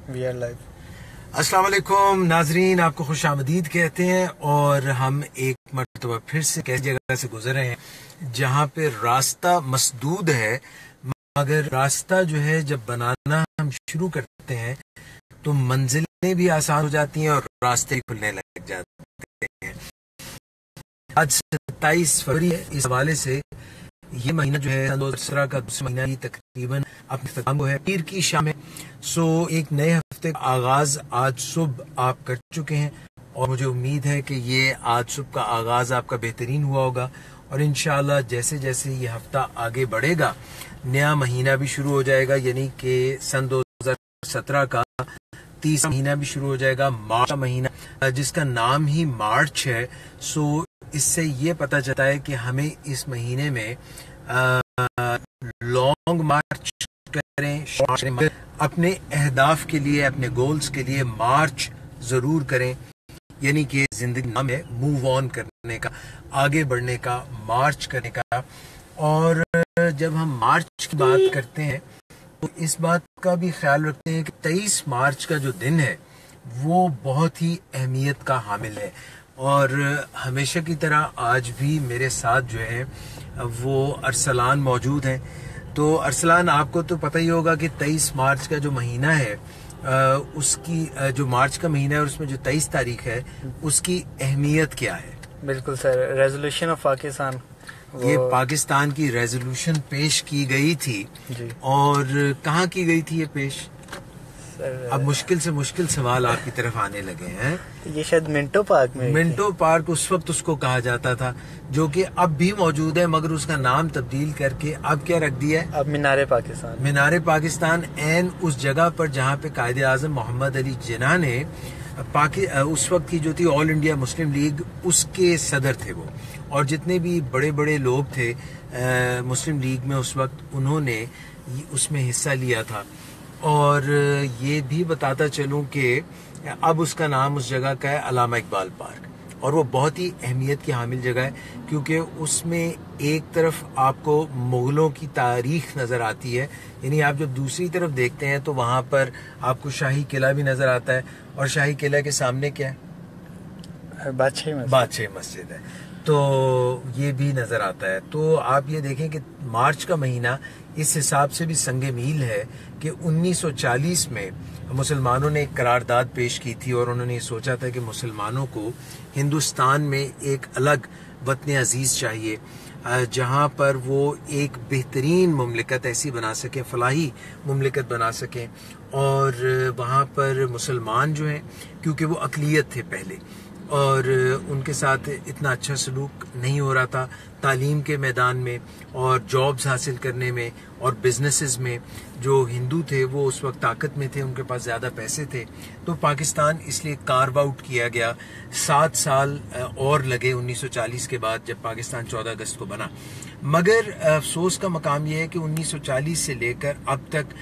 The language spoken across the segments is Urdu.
We our life. السلام علیکم ناظرین، آپ کو خوش آمدید کہتے ہیں. اور ہم ایک مرتبہ پھر سے ایسی جگہ سے گزر رہے ہیں جہاں پہ راستہ مسدود ہے، مگر راستہ جو ہے جب بنانا ہم شروع کرتے ہیں تو منزلیں بھی آسان ہو جاتی ہیں اور راستے کھلنے لگ جاتے ہیں. آج 27 فروری ہے. اس حوالے سے یہ مہینہ جو ہے 2017 کا دوسرا مہینہ ہی تقریباً اپنے اختتام کو ہے. پیر کی شام ہے، سو ایک نئے ہفتے کا آغاز آج صبح آپ کر چکے ہیں اور مجھے امید ہے کہ یہ آج صبح کا آغاز آپ کا بہترین ہوا ہوگا. اور انشاءاللہ جیسے جیسے یہ ہفتہ آگے بڑھے گا نیا مہینہ بھی شروع ہو جائے گا، یعنی کہ سن 2017 کا تیسرا مہینہ بھی شروع ہو جائے گا، مارچ کا مہینہ جس کا نام ہی مارچ ہے. سو اس سے یہ پتہ چلتا ہے کہ ہمیں اس مہینے میں لانگ مارچ کریں، اپنے اہداف کے لیے، اپنے گولز کے لیے مارچ ضرور کریں. یعنی کہ زندگی نام ہے موو آن کرنے کا، آگے بڑھنے کا، مارچ کرنے کا. اور جب ہم مارچ کی بات کرتے ہیں تو اس بات کا بھی خیال رکھتے ہیں کہ 23 مارچ کا جو دن ہے وہ بہت ہی اہمیت کا حامل ہے. اور ہمیشہ کی طرح آج بھی میرے ساتھ جو ہے وہ ارسلان موجود ہیں. تو ارسلان، آپ کو تو پتہ ہی ہوگا کہ 23 مارچ کا جو مہینہ ہے اس کی جو مارچ کا مہینہ ہے اور اس میں جو 23 تاریخ ہے اس کی اہمیت کیا ہے؟ بالکل سر، ریزولوشن آف پاکستان، یہ پاکستان کی ریزولوشن پیش کی گئی تھی. جی. اور کہاں کی گئی تھی یہ پیش؟ سر اب مشکل سے مشکل سوال آپ کی طرف آنے لگے ہیں. یہ شاید منٹو پارک میں، منٹو پارک اس وقت اس کو کہا جاتا تھا، جو کہ اب بھی موجود ہے، مگر اس کا نام تبدیل کر کے اب کیا رکھ دیا ہے؟ اب مینار پاکستان. مینار پاکستان. این اس جگہ پر جہاں پہ قائد اعظم محمد علی جناح نے اس وقت کی جو تھی آل انڈیا مسلم لیگ، اس کے صدر تھے وہ، اور جتنے بھی بڑے بڑے لوگ تھے مسلم لیگ میں اس وقت، انہوں نے اس میں حصہ لیا تھا. اور یہ بھی بتاتا چلوں کہ اب اس کا نام اس جگہ کا ہے علامہ اقبال پارک. اور وہ بہت ہی اہمیت کی حامل جگہ ہے کیونکہ اس میں ایک طرف آپ کو مغلوں کی تاریخ نظر آتی ہے، یعنی آپ جب دوسری طرف دیکھتے ہیں تو وہاں پر آپ کو شاہی قلعہ بھی نظر آتا ہے. اور شاہی قلعہ کے سامنے کیا ہے؟ بادشاہی مسجد ہے، تو یہ بھی نظر آتا ہے. تو آپ یہ دیکھیں کہ مارچ کا مہینہ اس حساب سے بھی سنگ میل ہے کہ 1940 میں مسلمانوں نے ایک قرارداد پیش کی تھی اور انہوں نے یہ سوچا تھا کہ مسلمانوں کو ہندوستان میں ایک الگ وطن عزیز چاہیے جہاں پر وہ ایک بہترین مملکت ایسی بنا سکیں، فلاحی مملکت بنا سکیں. اور وہاں پر مسلمان جو ہیں، کیونکہ وہ اقلیت تھے پہلے اور ان کے ساتھ اتنا اچھا سلوک نہیں ہو رہا تھا تعلیم کے میدان میں اور جابز حاصل کرنے میں اور بزنسز میں. جو ہندو تھے وہ اس وقت طاقت میں تھے، ان کے پاس زیادہ پیسے تھے، تو پاکستان اس لیے کارو آؤٹ کیا گیا. 7 سال اور لگے 1940 کے بعد جب پاکستان 14 اگست کو بنا. مگر افسوس کا مقام یہ ہے کہ 1940 سے لے کر اب تک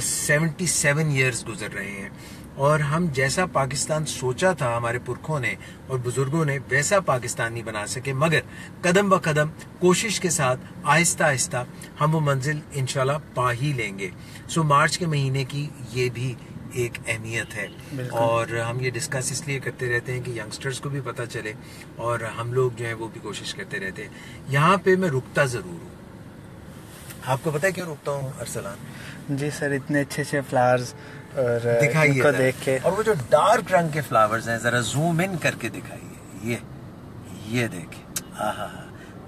77 ایئرز گزر رہے ہیں اور ہم جیسا پاکستان سوچا تھا ہمارے پرکھوں نے اور بزرگوں نے ویسا پاکستان نہیں بنا سکے. مگر قدم بقدم کوشش کے ساتھ آہستہ آہستہ ہم وہ منزل انشاءاللہ پا ہی لیں گے. سو مارچ کے مہینے کی یہ بھی ایک اہمیت ہے اور ہم یہ ڈسکس اس لیے کرتے رہتے ہیں کہ ینگسٹرز کو بھی پتہ چلے اور ہم لوگ جو ہیں وہ بھی کوشش کرتے رہتے ہیں. یہاں پہ میں رکتا ضرور ہوں. آپ کو پتہ ہے کیوں رکتا ہوں ارسلان؟ جی سر، اتنے اچھے اچھے فلاورز اور دکھائیے کو دیکھ کے، اور وہ جو ڈارک رنگ کے فلاورز ہیں ذرا زوم ان کر کے دکھائیے. یہ دیکھیں،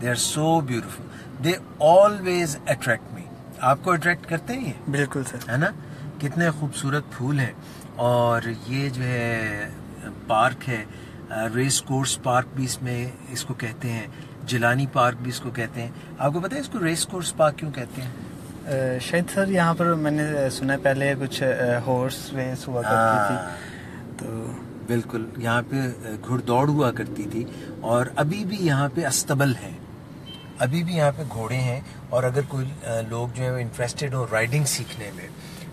they are so beautiful, they always attract me. آپ کو اٹریکٹ کرتے ہیں یہ؟ بالکل سر، ہے نا؟ کتنے خوبصورت پھول ہیں. اور یہ جو ہے پارک ہے، ریس کورس پارک بھی اس کو کہتے ہیں، جیلانی پارک بھی اس کو کہتے ہیں. آپ کو پتہ ہے اس کو ریس کورس پارک کیوں کہتے ہیں؟ شاید سر یہاں پر میں نے سنا پہلے کچھ ہارس ریس ہوا کرتی تھی، تو بالکل یہاں پہ گھڑ دوڑ ہوا کرتی تھی اور ابھی بھی یہاں پہ استبل ہیں، ابھی بھی یہاں پہ گھوڑے ہیں. اور اگر کوئی لوگ جو ہیں انٹرسٹڈ ہو رائڈنگ سیکھنے میں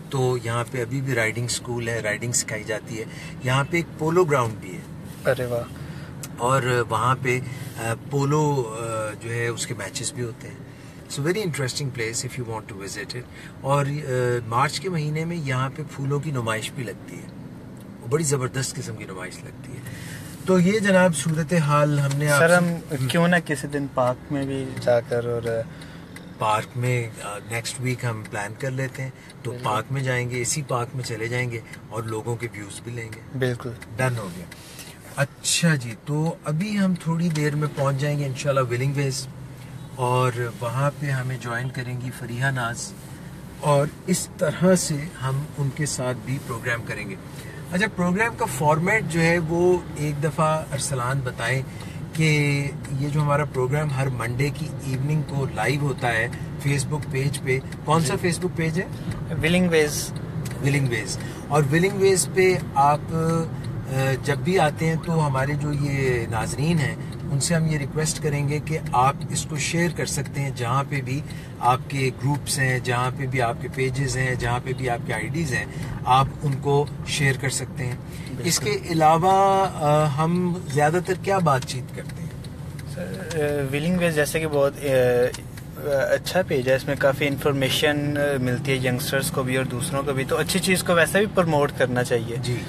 تو یہاں پہ ابھی بھی رائڈنگ سکول ہے، رائڈنگ سکھائی جاتی ہے. یہاں پہ ایک پولو گراؤنڈ بھی ہے. ارے واہ! اور وہاں پہ پولو جو ہے اس کے میچز بھی ہوتے ہیں. It's a very interesting place if you want to visit it. اور مارچ کے مہینے میں یہاں پہ پھولوں کی نمائش بھی لگتی ہے, وہ بڑی زبردست قسم کی نمائش لگتی ہے. تو یہ جناب صورتحال ہم نے سر ہم کیوں نہ کسی دن پارک میں بھی جا کر, اور پارک میں نیکسٹ ویک ہم پلان کر لیتے ہیں, تو پارک میں جائیں گے, اسی پارک میں چلے جائیں گے اور لوگوں کے ویوز بھی لیں گے. بالکل ڈن ہو گیا. اچھا جی, تو ابھی ہم تھوڑی دیر میں پہنچ جائیں گے انشاءاللہ ولنگ ویز, اور وہاں پہ ہمیں جوائن کریں گی فریحہ ناز, اور اس طرح سے ہم ان کے ساتھ بھی پروگرام کریں گے. اچھا, پروگرام کا فارمیٹ جو ہے وہ ایک دفعہ ارسلان بتائیں کہ یہ جو ہمارا پروگرام ہر منڈے کی ایوننگ کو لائیو ہوتا ہے فیس بک پیج پہ. کون سا فیس بک پیج ہے؟ ولنگ ویز. ولنگ ویز. اور ولنگ ویز پہ آپ جب بھی آتے ہیں تو ہمارے جو یہ ناظرین ہیں ان سے ہم یہ ریکویسٹ کریں گے کہ آپ اس کو شیئر کر سکتے ہیں جہاں پہ بھی آپ کے گروپس ہیں, جہاں پہ بھی آپ کے پیجز ہیں, جہاں پہ بھی آپ کے آئی ڈیز ہیں, آپ ان کو شیئر کر سکتے ہیں. اس کے علاوہ ہم زیادہ تر کیا بات چیت کرتے ہیں؟ سر ولنگ ویز جیسے کہ بہت اچھا پیج ہے, اس میں کافی انفارمیشن ملتی ہے ینگسٹرز کو بھی اور دوسروں کو بھی, تو اچھی چیز کو ویسے بھی پروموٹ کرنا چاہیے جی.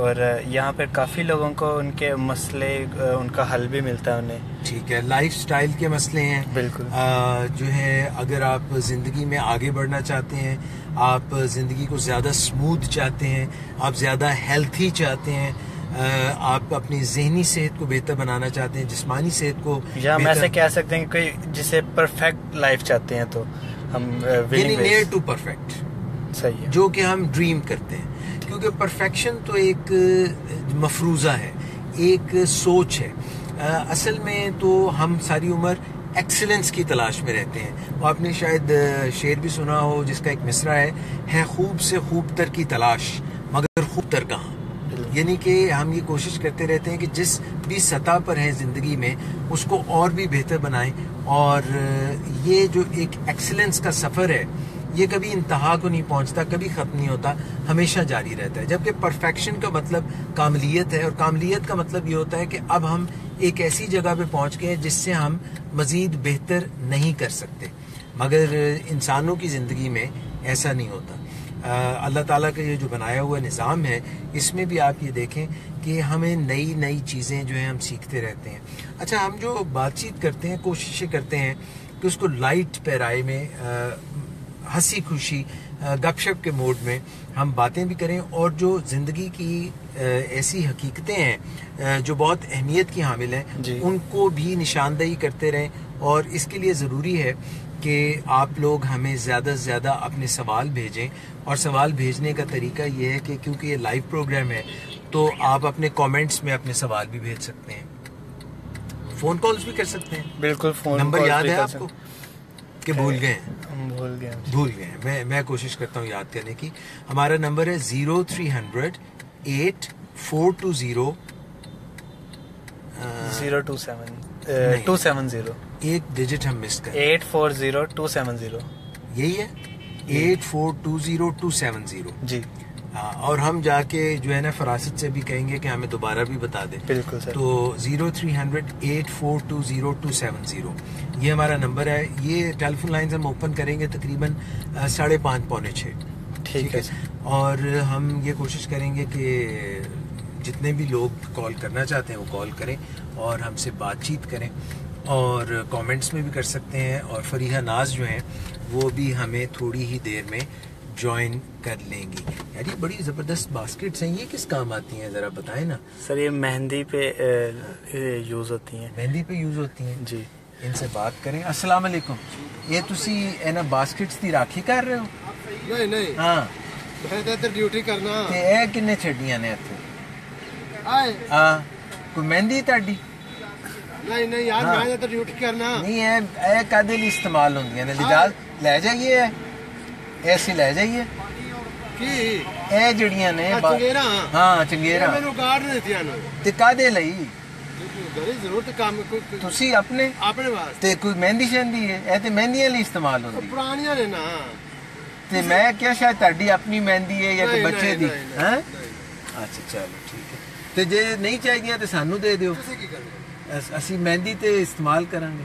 اور یہاں پر کافی لوگوں کو ان کے مسئلے ان کا حل بھی ملتا ہے انہیں. ٹھیک ہے, لائف سٹائل کے مسئلے ہیں بالکل جو ہے, اگر آپ زندگی میں آگے بڑھنا چاہتے ہیں, آپ زندگی کو زیادہ سموتھ چاہتے ہیں, آپ زیادہ ہیلتھی چاہتے ہیں, آپ اپنی ذہنی صحت کو بہتر بنانا چاہتے ہیں, جسمانی صحت کو, یا ہم ایسے کہہ سکتے ہیں کہ کوئی جسے پرفیکٹ لائف چاہتے ہیں تو ہم نیئر ٹو پرفیکٹ, صحیح ہے, جو کہ ہم ڈریم کرتے ہیں. کیونکہ پرفیکشن تو ایک مفروضہ ہے, ایک سوچ ہے. اصل میں تو ہم ساری عمر ایکسلنس کی تلاش میں رہتے ہیں. وہ آپ نے شاید شعر بھی سنا ہو جس کا ایک مصرع ہے خوب سے خوب تر کی تلاش مگر خوب تر کہاں. یعنی کہ ہم یہ کوشش کرتے رہتے ہیں کہ جس بھی سطح پر ہیں زندگی میں اس کو اور بھی بہتر بنائیں, اور یہ جو ایک ایکسلنس کا سفر ہے یہ کبھی انتہا کو نہیں پہنچتا, کبھی ختم نہیں ہوتا, ہمیشہ جاری رہتا ہے. جبکہ پرفیکشن کا مطلب کاملیت ہے, اور کاملیت کا مطلب یہ ہوتا ہے کہ اب ہم ایک ایسی جگہ پہ پہنچ گئے جس سے ہم مزید بہتر نہیں کر سکتے. مگر انسانوں کی زندگی میں ایسا نہیں ہوتا. اللہ تعالیٰ کا یہ جو بنایا ہوا نظام ہے اس میں بھی آپ یہ دیکھیں کہ ہمیں نئی نئی چیزیں جو ہیں ہم سیکھتے رہتے ہیں. اچھا, ہم جو بات چیت کرتے ہیں کوششیں کرتے ہیں کہ اس کو لائٹ پیرائے میں, ہنسی خوشی گپ شپ کے موڈ میں ہم باتیں بھی کریں, اور جو زندگی کی ایسی حقیقتیں ہیں جو بہت اہمیت کی حامل ہیں ان کو بھی نشاندہی کرتے رہیں. اور اس کے لیے ضروری ہے کہ آپ لوگ ہمیں زیادہ سے زیادہ اپنے سوال بھیجیں, اور سوال بھیجنے کا طریقہ یہ ہے کہ کیونکہ یہ لائیو پروگرام ہے تو آپ اپنے کامنٹس میں اپنے سوال بھی بھیج سکتے ہیں, فون کالز بھی کر سکتے ہیں. بالکل, فون نمبر یاد ہے آپ کو کہ بھول گئے ہیں؟ بھول گئے ہیں. میں کوشش کرتا ہوں یاد کرنے کی. ہمارا نمبر ہے 0300 8420 270. ایک ڈیجٹ ہم مس کریں, 840270. یہی ہے 8420 جی. اور ہم جا کے جو ہے نا فراست سے بھی کہیں گے کہ ہمیں دوبارہ بھی بتا دیں. بالکل سر. تو 0300 8420 یہ ہمارا نمبر ہے. یہ ٹیلی فون لائنز ہم اوپن کریں گے تقریباً 5:30 پونے 6. ٹھیک ہے. اور ہم یہ کوشش کریں گے کہ جتنے بھی لوگ کال کرنا چاہتے ہیں وہ کال کریں اور ہم سے بات چیت کریں, اور کامنٹس میں بھی کر سکتے ہیں. اور فریحہ ناز جو ہیں وہ بھی ہمیں تھوڑی ہی دیر میں جوائن کر لیں گی. یار یہ بڑی زبردست باسکٹس ہیں, یہ کس کام آتی ہیں ذرا بتائیں نا. سر یہ مہندی پہ یوز ہوتی ہیں. مہندی پہ یوز ہوتی ہیں جی. ان سے بات کریں. السلام علیکم. یہ تسی اینا باسکٹس دی راکھی کر رہے ہو؟ نہیں. ہاں تے ڈیوٹی کرنا. تے اے کنے چھڈیاں نے ایتھے؟ ہاں کوئی مہندی تاڈی؟ نہیں یار, میں تے ڈیوٹی کرنا. نہیں اے کدے لی استعمال ہوندیاں نے؟ لے جائیے ایسی لے جائیے کی اے جڑیاں نے. چنگیرا. ہاں چنگیرا. مینوں گارڈ نہیں دتیاں نے. تے کدے لئی؟ گھر ضرورت کام تسی اپنے واسطے. تے کوئی مہندی شہندی ہے؟ اے تے مہندیاں لی استعمال ہوندی. پرانیاں نے نا. تے میں کیا شاید تہاڈی اپنی مہندی ہے یا کوئی بچے دی؟ ہاں اچھا چلو ٹھیک ہے. تے جے نہیں چاہیے تے سانو دے دیو, اسی مہندی تے استعمال کریں گے.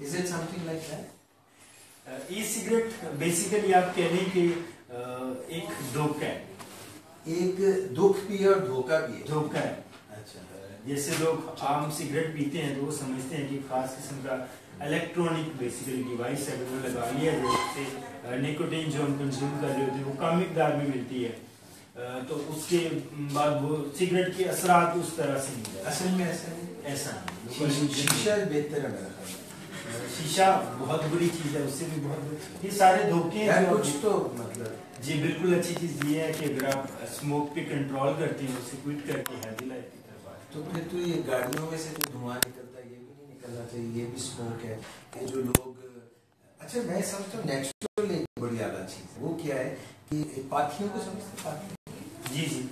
Is it something like that? E cigarette basically آپ کہہ لیں کہ ایک دھوکہ ہے. ایک دکھ بھی ہے اور دھوکہ بھی ہے. دھوکہ ہے. اچھا. جیسے لوگ عام سگریٹ پیتے ہیں تو وہ سمجھتے ہیں کہ خاص قسم کا الیکٹرانک بیسیکلی ڈیوائس ہے وہ لگا لیا جو سے نیکوٹین جو ہم کنزیوم کر رہے ہوتے ہیں وہ کم مقدار میں ملتی ہے, تو اس کے بعد وہ سگریٹ کے اثرات اس طرح سے نہیں ہے. اصل میں ایسا نہیں. شیشہ بہتر ہے میرا خیال. شیشہ بہت بری چیز ہے, اس سے بھی بہت یہ سارے دھوکے ہیں. کچھ تو مطلب جی بالکل اچھی چیز یہ ہے کہ اگر آپ اسموک پہ کنٹرول کرتے ہیں اسے کوئٹ کر کے ہیلدی لائف کی طرف آئے تو پھر تو یہ گاڑیوں میں سے جو دھواں نکلتا ہے یہ بھی نہیں نکلنا چاہیے, یہ بھی اسموک ہے. یہ جو لوگ اچھا میں سمجھتا ہوں نیچرل ایک بڑی اعلیٰ چیز وہ کیا ہے کہ پاتھیوں کو سمجھتے ہیں. جی جی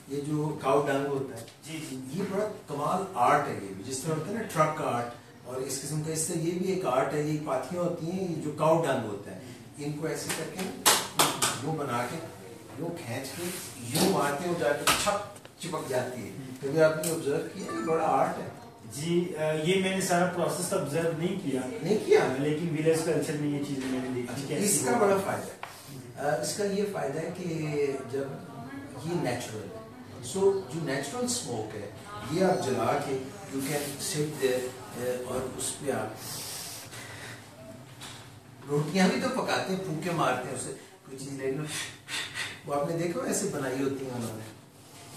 یہ جو کاؤ ڈنگ ہوتا ہے جی جی یہ بڑا کمال آرٹ ہے. یہ بھی جس طرح ہوتا ہے نا ٹرک آرٹ اور اس قسم کا, اس سے یہ بھی ایک آرٹ ہے. یہ پاتھیاں ہوتی ہیں یہ جو کاؤ ڈنگ ہوتا ہے ان کو ایسے کر کے یوں بنا کے یوں کھینچ کے یوں مارتے ہیں جا کے چھپ چپک جاتی ہے. کبھی آپ نے آبزرو کیا یہ بڑا آرٹ ہے. جی یہ میں نے سارا پروسیس آبزرو نہیں کیا لیکن ولیج کلچر میں یہ چیزیں میں نے دیکھی. اس کا بڑا فائدہ ہے, اس کا یہ فائدہ ہے کہ جب یہ نیچرل ہے سو جو نیچرل اسموک ہے یہ آپ جلا کے یو کین سٹ دیر اور اس پہ آپ روٹیاں بھی تو پکاتے ہیں پھونکے مارتے ہیں اسے کوئی چیز لے لو وہ آپ نے دیکھو ایسے بنائی ہوتی ہیں انہوں نے.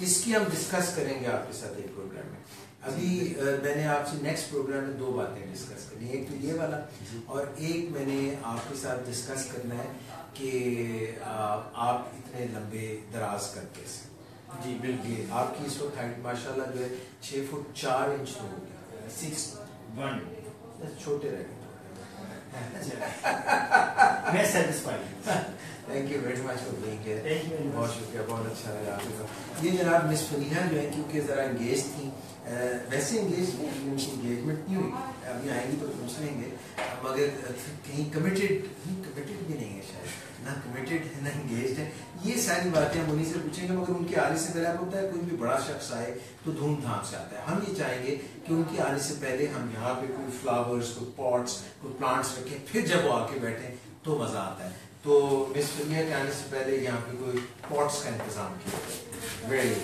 اس کی ہم ڈسکس کریں گے آپ کے ساتھ ایک پروگرام میں. ابھی میں نے آپ سے نیکسٹ پروگرام میں 2 باتیں ڈسکس کرنی, ایک تو یہ والا اور ایک میں نے آپ کے ساتھ ڈسکس کرنا ہے کہ آپ اتنے لمبے دراز کرتے ہیں. جی بالکل آپ کی اس وقت ہائٹ ماشاء اللہ جو ہے 6 فٹ 4 انچ تو ہو گیا. 6'1" چھوٹے رہ گئے. میں satisfied. Thank you very much for being here. بہت شکریہ, بہت اچھا لگا آپ کو. یہ جناب مس فریحہ جو ہے کیونکہ ذرا انگیج تھیں, ویسے انگیج نہیں ان کی انگیجمنٹ نہیں ہوئی, ابھی آئیں گی تو پوچھ لیں گے, مگر کہیں کمیٹیڈ بھی نہیں ہے شاید, نہ کمیٹیڈ ہے نہ انگیجڈ ہے. یہ ساری باتیں ہم انہیں سے پوچھیں گے, مگر ان کے آنے سے پہلے آپ ہوتا ہے کوئی بھی بڑا شخص آئے تو دھوم دھام سے آتا ہے. ہم یہ چاہیں گے کہ ان کے آنے سے پہلے ہم یہاں پہ کوئی فلاورز, کوئی پاٹس, کوئی پلانٹس رکھیں, پھر جب وہ آ کے بیٹھیں تو مزہ آتا ہے. تو مس فریحہ کے آنے سے پہلے یہاں پہ کوئی پاٹس کا انتظام کیا. ویری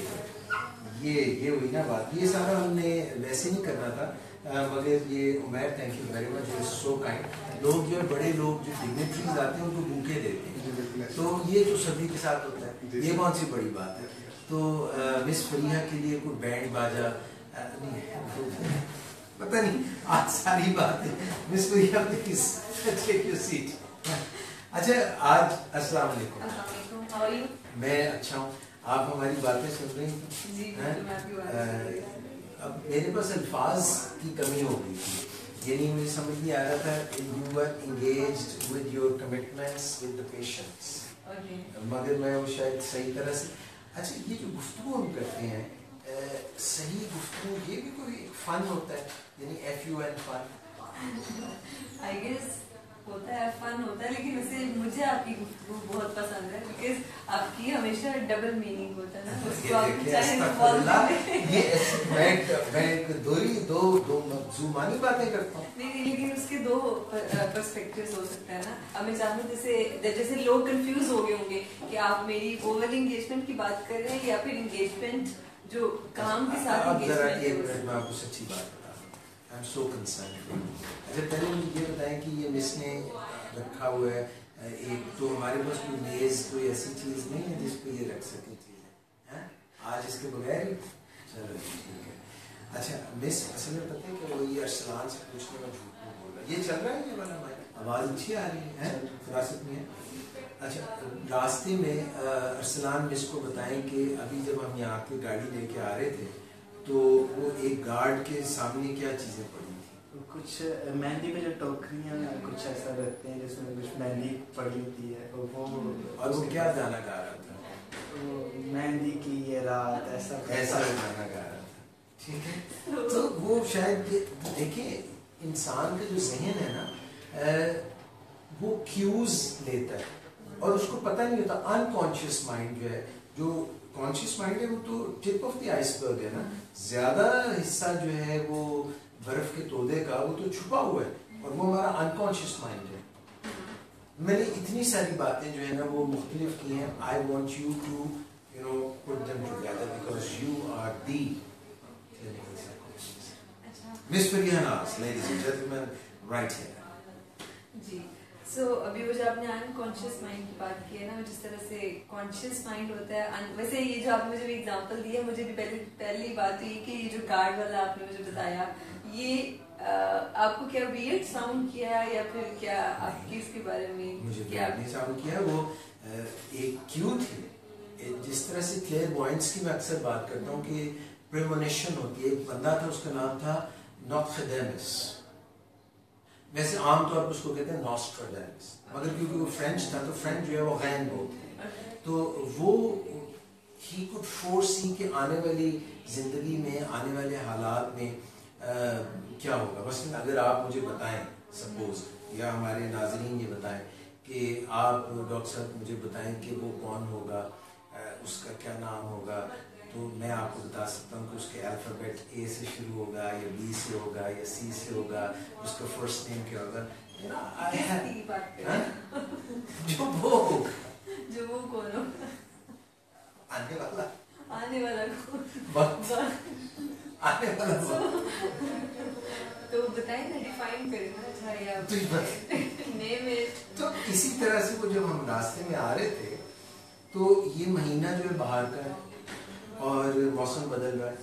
یہ ہوئی نا بات. یہ سارا ہم نے ویسے نہیں کرنا تھا, مگر یہ Umair thank you very much, you so kind. لوگ جو بڑے لوگ جو ڈگنیٹریز آتے ہیں ان کو بھوکے دیتے ہیں, تو یہ تو سبھی کے ساتھ ہوتا ہے, یہ کون سی بڑی بات ہے. تو مس فریحہ کے لیے کوئی بینڈ باجا پتہ نہیں, آج ساری بات ہے. Miss Fariha please take your seat. اچھا آج السلام علیکم. میں اچھا ہوں, آپ ہماری باتیں سن رہی ہیں. اب میرے پاس الفاظ کی کمی ہو گئی تھی, یعنی مجھے سمجھ نہیں آ رہا تھا you are engaged with your commitments with the patients, مگر میں وہ شاید صحیح طرح سے. اچھا یہ جو گفتگو ہم کرتے ہیں صحیح گفتگو, یہ بھی کوئی فن ہوتا ہے, یعنی FUN فن آئی گیس ہوتا ہے, فن ہوتا ہے, لیکن اسے مجھے آپ کی گفتگو بہت پسند ہے بیکاز آپ کی ہمیشہ ڈبل میننگ ہوتا ہے نا, اس کو آپ دو زبانی باتیں کرتا ہوں. نہیں لیکن اس کے 2 پرسپیکٹیوز ہو سکتا ہے نا. اب میں چاہوں جیسے لوگ کنفیوز ہو گئے ہوں گے کہ آپ میری اوور انگیجمنٹ کی بات کر رہے ہیں یا پھر انگیجمنٹ جو کام کے ساتھ انگیجمنٹ ہے. میں آپ کو سچی بات بتا رہا ہوں, آئی ایم سو کنسرن. اچھا پہلے مجھے یہ بتائیں کہ یہ مس نے رکھا ہوا ہے ایک, تو ہمارے پاس کوئی میز کوئی ایسی چیز نہیں ہے جس پہ یہ رکھ سکے چیزیں آج اس کے بغیر ہی. چلو ٹھیک ہے. اچھا مس اصل میں پتہ ہے کہ وہ یہ ارسلان سے پوچھنے میں جھوٹ نہیں بول رہا. یہ چل رہا ہے یہ والا مائک, آواز اچھی آ رہی ہے فراست میں ہے. اچھا راستے میں ارسلان مس کو بتائیں کہ ابھی جب ہم یہاں کے گاڑی لے کے آ رہے تھے تو وہ ایک گارڈ کے سامنے کیا چیزیں پڑی تھی. کچھ مہندی میں جو ٹوکریاں کچھ ایسا رکھتے ہیں جس میں کچھ مہندی پڑی ہوتی ہے, اور وہ کیا گانا گا رہا تھا, مہندی کی یہ رات, ایسا گانا گا رہا تھا. ٹھیک ہے, تو وہ شاید دیکھیں انسان کا جو ذہن ہے نا وہ کیوز لیتا ہے اور اس کو پتہ نہیں ہوتا. انکانشیس مائنڈ جو ہے, جو کانشیس مائنڈ ہے وہ تو ٹپ آف دی آئس برگ ہے نا, زیادہ حصہ جو ہے وہ برف کے تودے کا وہ تو چھپا ہوا ہے, اور وہ ہمارا انکانشیس مائنڈ ہے. میں نے اتنی ساری باتیں جو ہے نا وہ مختلف کی ہیں. I want you to put them together because you are the clinical psychologist. Miss Fariha Naz, ladies and gentlemen, right here. جی سو ابھی وہ جو آپ نے انکانشیس مائنڈ کی بات کی ہے نا, جس طرح سے کانشیس مائنڈ ہوتا ہے, ویسے یہ جو آپ نے مجھے ایگزامپل دی ہے, مجھے بھی پہلی بات ہوئی کہ یہ جو کارڈ والا آپ نے مجھے بتایا, یہ آپ کو کیا ویئرڈ ساؤنڈ کیا یا پھر کیا آپ کی اس کے بارے میں مجھے نہیں ساؤنڈ کیا, وہ ایک کیو تھی. جس طرح سے کلیئر وائنٹس کی میں اکثر بات کرتا ہوں کہ پریمونیشن ہوتی ہے. ایک بندہ تھا, اس کا نام تھا نوسترادامس. ویسے عام طور پر اس کو کہتے ہیں نوسترادامس, مگر کیونکہ وہ فرینچ تھا تو فرینچ جو ہے وہ غین بولتے ہیں. تو وہ ہی کوڈ فور سی کہ آنے والی زندگی میں, آنے والے حالات میں کیا ہوگا. مثلاً اگر آپ مجھے بتائیں سپوز, یا ہمارے ناظرین یہ بتائیں کہ آپ ڈاکٹر صاحب مجھے بتائیں کہ وہ کون ہوگا, اس کا کیا نام ہوگا, تو میں آپ کو بتا سکتا ہوں کہ اس کے الفابیٹ اے سے شروع ہوگا یا بی سے ہوگا یا سی سے ہوگا, اس کا فرسٹ نیم کیا ہوگا. جو وہ کون ہو, آنے والا تو بتائیں نا, ڈیفائن کریں نا. تو اسی طرح سے وہ جب ہم راستے میں آ رہے تھے تو یہ مہینہ جو ہے باہر کا ہے اور موسم بدل رہا ہے,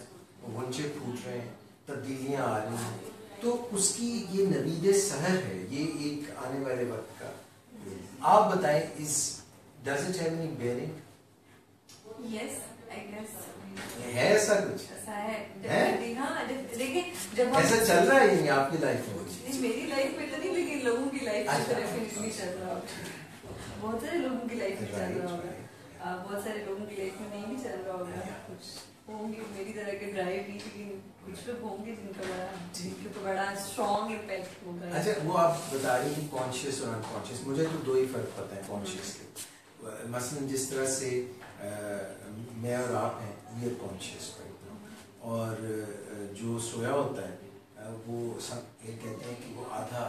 غنچے پھوٹ رہے ہیں, تبدیلیاں آ رہی ہیں, تو اس کی یہ نوید سحر ہے, یہ ایک آنے والے وقت کا. آپ بتائیں, does it have any bearing? Yes, I guess. ہے ایسا کچھ, ایسا چل رہا ہے یہ آپ کی لائف میں؟ میری لائف میں تو نہیں, لیکن لوگوں کی لائف میں ڈیفینیٹلی چل رہا ہوگا. بہت سارے لوگوں کی لائف میں چل رہا ہوگا, بہت سارے لوگوں کی لائف میں نہیں بھی چل رہا ہوگا. کچھ ہوں گے میری طرح کے ڈرائیو بھی, لیکن کچھ لوگ ہوں گے جن کا بڑا اسٹرانگ امپیکٹ ہوگا. اچھا, وہ آپ بتا رہی ہیں کانشیس اور انکانشیس. مجھے تو دو ہی فرق پتہ ہے کانشیس کے. مثلاً جس طرح سے میں اور آپ ہیں, وی آر کانشیس, اور جو سویا ہوتا ہے وہ سب یہ کہتے ہیں کہ وہ آدھا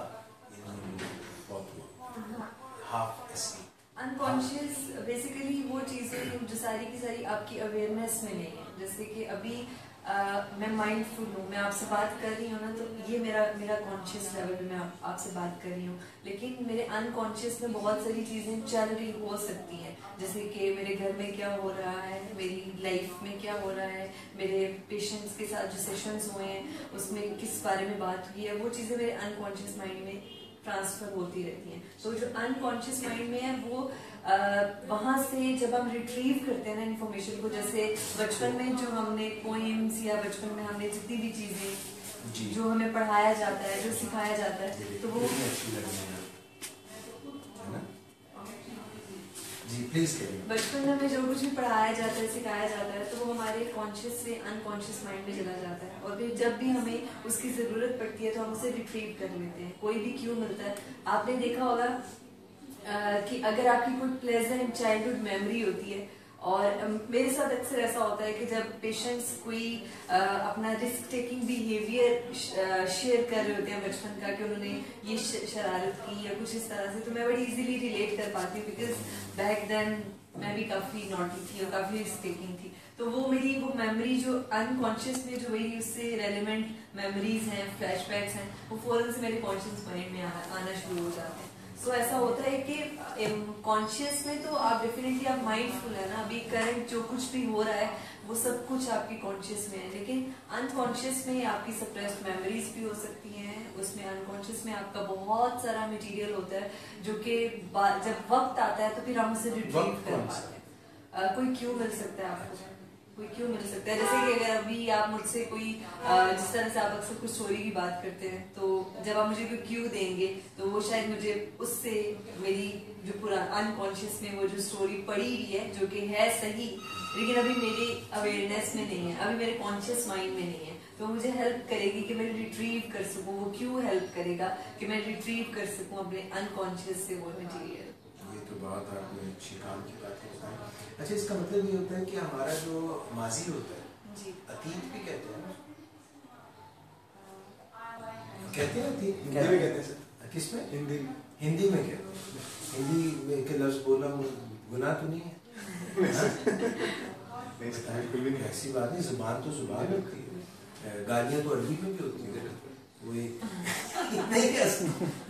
ہاف اسلیپ. انکانشیس بیسیکلی وہ چیزیں جو ساری کی ساری آپ کی اویئرنیس میں نہیں ہے. جیسے کہ ابھی میں مائنڈ فل ہوں, میں آپ سے بات کر رہی ہوں نا, تو یہ میرا کانشیس لیول پہ میں آپ سے بات کر رہی ہوں, لیکن میرے انکانشیس میں بہت ساری چیزیں چل رہی ہو سکتی ہیں. جیسے کہ میرے گھر میں کیا ہو رہا ہے, میری لائف میں کیا ہو رہا ہے, میرے پیشنٹس کے ساتھ جو سیشنز ہوئے ہیں اس میں کس بارے میں بات ہوئی ہے, وہ چیزیں میرے انکانشیس مائنڈ میں ٹرانسفر ہوتی رہتی ہیں. تو جو انکانشیس مائنڈ میں ہے وہ وہاں سے جب ہم ریٹریو کرتے ہیں نا انفارمیشن کو, جیسے بچپن میں جو ہم نے پوئمس یا بچپن میں ہم نے جتنی بھی چیزیں جو ہمیں پڑھایا جاتا ہے, جو سکھایا جاتا ہے, تو وہ بچپن میں ہمیں جو کچھ بھی پڑھایا جاتا ہے, سکھایا جاتا ہے, تو وہ ہمارے کانشیس سے انکانشیس مائنڈ میں چلا جاتا ہے. اور پھر جب بھی ہمیں اس کی ضرورت پڑتی ہے تو ہم اسے ریٹریو کر لیتے ہیں. کوئی بھی کیوں ملتا ہے, آپ نے دیکھا ہوگا کہ اگر آپ کی کوئی پلیزنٹ چائلڈہڈ میموری ہوتی ہے, اور میرے ساتھ اکثر ایسا ہوتا ہے کہ جب پیشنٹس کوئی اپنا رسک ٹیکنگ بیہیویئر شیئر کر رہے ہوتے ہیں بچپن کا, کہ انہوں نے یہ شرارت کی یا کچھ اس طرح سے, تو میں بڑی ایزیلی ریلیٹ کر پاتی ہوں, بیکاز بیک دین میں بھی کافی نوٹی تھی اور کافی رسک ٹیکنگ تھی. تو وہ میری وہ میموری جو انکانشیس میں جو میری اس سے ریلیونٹ میموریز ہیں, فلیش بیکس ہیں, وہ فوراً سے میرے کانشیس مائنڈ میں آنا شروع ہو جاتے ہیں. سو ایسا ہوتا ہے کہ کانشیس میں تو آپ ڈیفینیٹلی آپ مائنڈ فل ہے نا, ابھی کرنٹ جو کچھ بھی ہو رہا ہے وہ سب کچھ آپ کی کانشیس میں ہے, لیکن انکانشیس میں آپ کی سپریسڈ میموریز بھی ہو سکتی ہیں. اس میں انکانشیس میں آپ کا بہت سارا مٹیریل ہوتا ہے جو کہ جب وقت آتا ہے تو پھر ہم اسے ریٹریو کر پاتے ہیں. کوئی کیوں مل سکتا ہے آپ کو, کوئی کیوں مل سکتا ہے, جیسے کہ اگر ابھی آپ مجھ سے کوئی جس طرح سے آپ اکثر کچھ اسٹوری کی بات کرتے ہیں, تو جب آپ مجھے کوئی کیوں دیں گے تو وہ شاید مجھے اس سے میری جو پورا انکانشیس میں وہ جو اسٹوری پڑی ہوئی ہے جو کہ ہے صحیح, لیکن ابھی میری اویئرنیس میں نہیں ہے, ابھی میرے کانشیس مائنڈ میں نہیں ہے, تو مجھے ہیلپ کرے گی کہ میں ریٹریو کر سکوں. وہ کیوں ہیلپ کرے گا کہ میں ریٹریو کر سکوں اپنے انکانشیس سے وہ مٹیریل. یہ تو بہت آپ نے اچھی کام کی بات ہے. اچھا, اس کا مطلب یہ ہوتا ہے کہ ہمارا جو ماضی ہوتا ہے, جی, عتیت بھی کہتے ہیں نا, کہتے ہیں ہندی میں کہتے ہیں سر. کس میں؟ ہندی ہندی میں کہتے ہیں. ہندی میں کے لفظ بولنا گناہ تو نہیں ہے؟ نہیں سر بالکل بھی نہیں. ایسی بات نہیں, زبان تو زبان ہوتی ہے, گالیاں تو عربی میں بھی ہوتی ہیں. وہی نہیں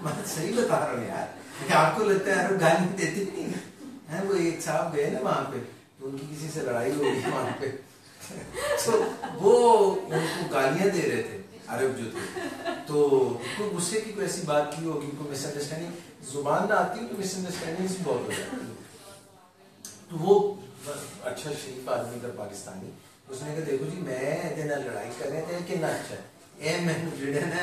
میں صحیح بتا رہا ہوں یار, آپ کو لگتا ہے عرب گالیاں دیتی نہیں ہیں. وہ ایک صاحب گئے نا وہاں پہ, تو ان کی کسی سے لڑائی ہو گئی وہاں پہ, تو وہ ان کو گالیاں دے رہے تھے عرب جو تھے, تو کوئی غصے کی کوئی ایسی بات کی ہوگی, کوئی مس انڈرسٹینڈنگ, زبان نہ آتی تو مس انڈرسٹینڈنگ بہت ہو جاتی ہے. تو وہ اچھا شریف آدمی تھا پاکستانی, اس نے کہا دیکھو جی میں لڑائی کر رہے تھے کہ نہ اچھا اے میں جو نا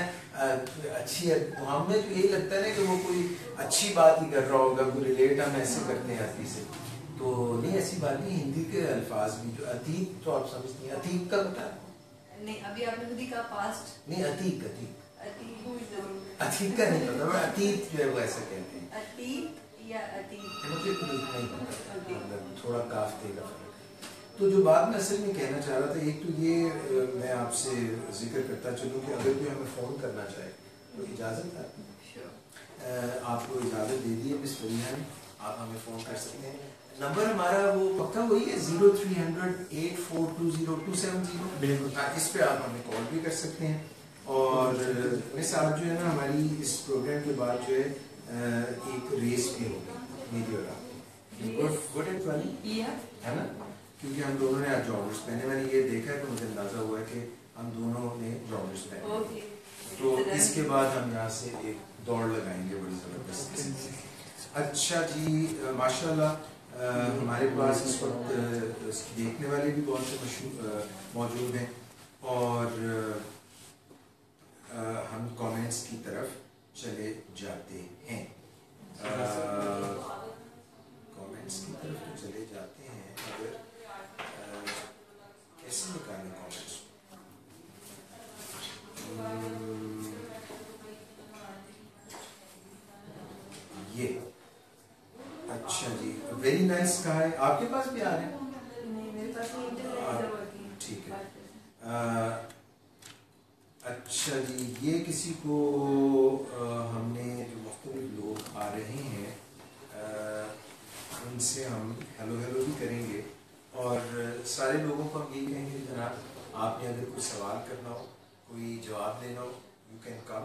اچھی ہے, ہمیں تو یہی لگتا ہے نا کہ وہ کوئی اچھی بات ہی کر رہا ہوگا, کوئی ریلیٹ ہم ایسے کرتے ہیں عربی سے, تو نہیں ایسی بات نہیں. ہندی کے الفاظ بھی جو عتیق تو آپ سمجھتی ہیں, عتیق کا بتا نہیں, ابھی آپ نے خود ہی کہا پاسٹ. نہیں, عتیق عتیق کا نہیں پتا, عتیق جو ہے وہ ایسا کہتے ہیں. عتیق یا عتیق نہیں پتا, تھوڑا کاف دے گا. تو جو بات میں اصل میں کہنا چاہ رہا تھا, ایک تو یہ میں آپ سے ذکر کرتا چلوں کہ اگر کوئی ہمیں فون کرنا چاہے تو اجازت ہے, آپ کو اجازت دے دی ہے مس فریحہ نے, آپ ہمیں فون کر سکتے ہیں. نمبر ہمارا وہ پکا وہی ہے 030084202270. بالکل, اس پہ آپ ہمیں کال بھی کر سکتے ہیں. اور مس آپ جو ہے نا ہماری اس پروگرام کے بعد جو ہے ایک ریس بھی ہوگی میری اور آپ کی. گڈ اینڈ فنی ہے نا, کیونکہ ہم دونوں نے آج جاگرس پہنے. میں نے یہ دیکھا ہے تو مجھے اندازہ ہوا ہے کہ ہم دونوں نے جاگرس پہنے, تو اس کے بعد ہم یہاں سے ایک دوڑ لگائیں گے بڑی زبردست. اچھا جی, ماشاء اللہ ہمارے پاس اس وقت دیکھنے والے بھی بہت سے مشہور موجود ہیں, اور ہم کامنٹس کی طرف چلے جاتے ہیں. کامنٹس کی طرف تو چلے جاتے ہیں, اگر کیسے نکالیں کامنٹس. یہ اچھا جی, ویری نائس کہا ہے. آپ کے پاس بھی آ رہے ہیں؟ نہیں, میرے پاس نہیں. ٹھیک ہے. اچھا جی, یہ کسی کو ہم نے جو مختلف لوگ آ رہے ہیں ان سے ہم ہیلو ہیلو بھی کریں گے, اور سارے لوگوں کو ہم یہی کہیں گے جناب آپ نے اگر کوئی سوال کرنا ہو, کوئی جواب دینا ہو, یو کین کم.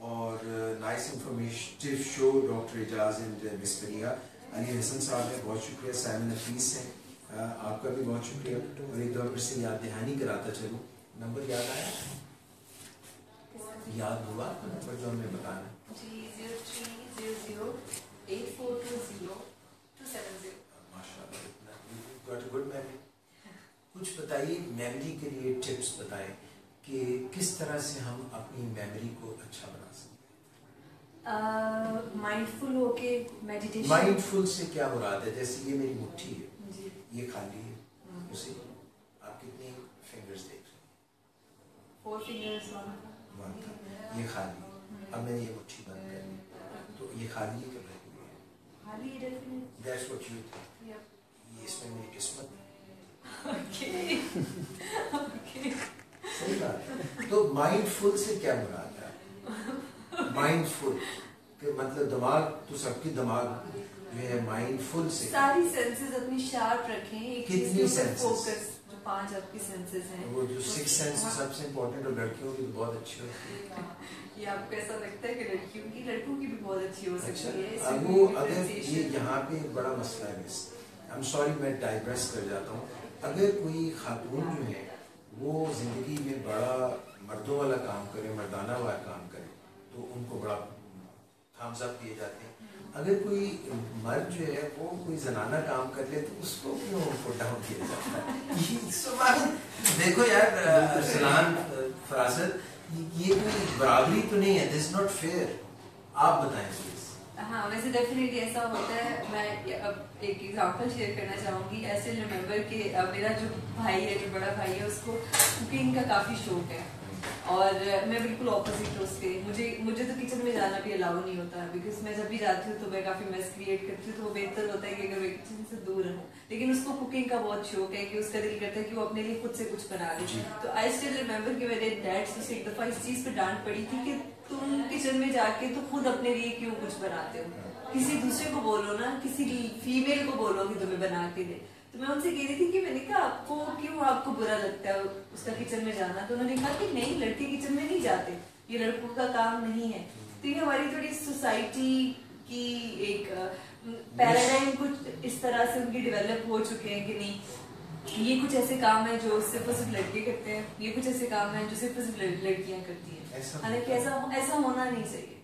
اور nice informative show doctor Ejaz and miss Fariha. Ali Hasan صاحب نے بہت شکریہ, سائمن حفیظ سے آپ کا بھی بہت شکریہ. اور ایک دور پھر سے یاد دہانی کراتا چلوں, نمبر یاد آیا, یاد ہوا نمبر جو ہم نے بتانا جی 030084202270. ماشاء اللہ, گڈ میموری. کچھ بتائیے میموری کے لیے ٹپس بتائیں کہ کس طرح سے ہم اپنی میموری کو اچھا بنا سکتے ہیں. مائنڈ فل ہو کے میڈیٹیشن. مائنڈ فل سے کیا مراد ہے؟ جیسے یہ میری مٹھی ہے, یہ خالی ہے, اسے آپ کتنی فنگرز دیکھ رہے ہیں؟ 4 fingers. یہ خالی ہے. اب میں نے یہ مٹھی بند کر لی, تو یہ خالی ہے کہ بھری ہوئی ہے؟ خالی ہے. That's what you think. یہ اس میں میری قسمت ہے. صحیح بات. تو مائنڈ فل سے کیا مراد ہے؟ مائنڈ فل کہ مطلب دماغ تو سب کی دماغ جو ہے مائنڈ فل سے ساری سینسز اپنی شارپ رکھیں. کتنی سینسز؟ فوکس جو 5 آپ کی سینسز ہیں, وہ جو 6 سینس سب سے امپورٹنٹ, اور لڑکیوں کی تو بہت اچھی ہوتی ہے. یہ آپ کو ایسا لگتا ہے کہ لڑکوں کی بھی بہت اچھی ہو سکتی ہے. وہ اگر یہ یہاں پہ بڑا مسئلہ ہے, I'm sorry میں ڈائیگریس کر جاتا ہوں. اگر کوئی خاتون جو ہے وہ زندگی میں بڑا مردوں والا کام کرے, مردانہ والا کام کرے, تو ان کو بڑا تھامز اپ دیے جاتے ہیں. اگر کوئی مرد جو ہے وہ کوئی زنانہ کام کر لے تو اس کو کیوں پٹ ڈاؤن کیا جاتا ہے؟ دیکھو یار سلام فراست, یہ کوئی برابری تو نہیں ہے, دس ناٹ فیئر. آپ بتائیں پلیز. ہاں ویسے ڈیفینیٹلی ایسا ہوتا ہے. میں اب ایک ایگزامپل شیئر کرنا چاہوں گی. ایسے ریممبر کہ میرا جو بھائی ہے, جو بڑا بھائی ہے, اس کو کوکنگ کا کافی شوق ہے. اور میں بالکل اپوزٹ ہوں اس کے. مجھے تو کچن میں جانا بھی الاؤ نہیں ہوتا بیکاز میں جب بھی جاتی ہوں تو میں کافی میس کریٹ کرتی ہوں, تو وہ بہتر ہوتا ہے کہ اگر میں کچن سے دور رہوں. لیکن اس کو کوکنگ کا بہت شوق ہے کہ اس کا دل کرتا ہے کہ وہ اپنے لیے خود سے کچھ بنا لے. تو آئی اسٹل ریمبر کہ میرے ڈیڈ سے ایک دفعہ اس چیز پہ ڈانٹ پڑی تھی کہ تم کچن میں جا کے تو خود اپنے لیے کیوں کچھ بناتے ہو, کسی دوسرے کو بولو نا, کسی فیمیل کو بولو کہ تمہیں بنا کے دے. تو میں ان سے کہہ رہی تھی کہ میں نے کہا آپ کو برا لگتا ہے اس کا کچن میں جانا. تو انہوں نے کہا کہ نہیں, لڑکے کچن میں نہیں جاتے, یہ لڑکوں کا کام نہیں ہے. تو یہ ہماری تھوڑی سوسائٹی کی ایک پیراڈائم کچھ اس طرح سے ان کی ڈیولپ ہو چکے ہیں کہ نہیں یہ کچھ ایسے کام ہیں جو صرف اور صرف لڑکے کرتے ہیں, یہ کچھ ایسے کام ہیں جو صرف اور صرف لڑکیاں کرتی ہیں. حالانکہ ایسا ہونا نہیں چاہیے,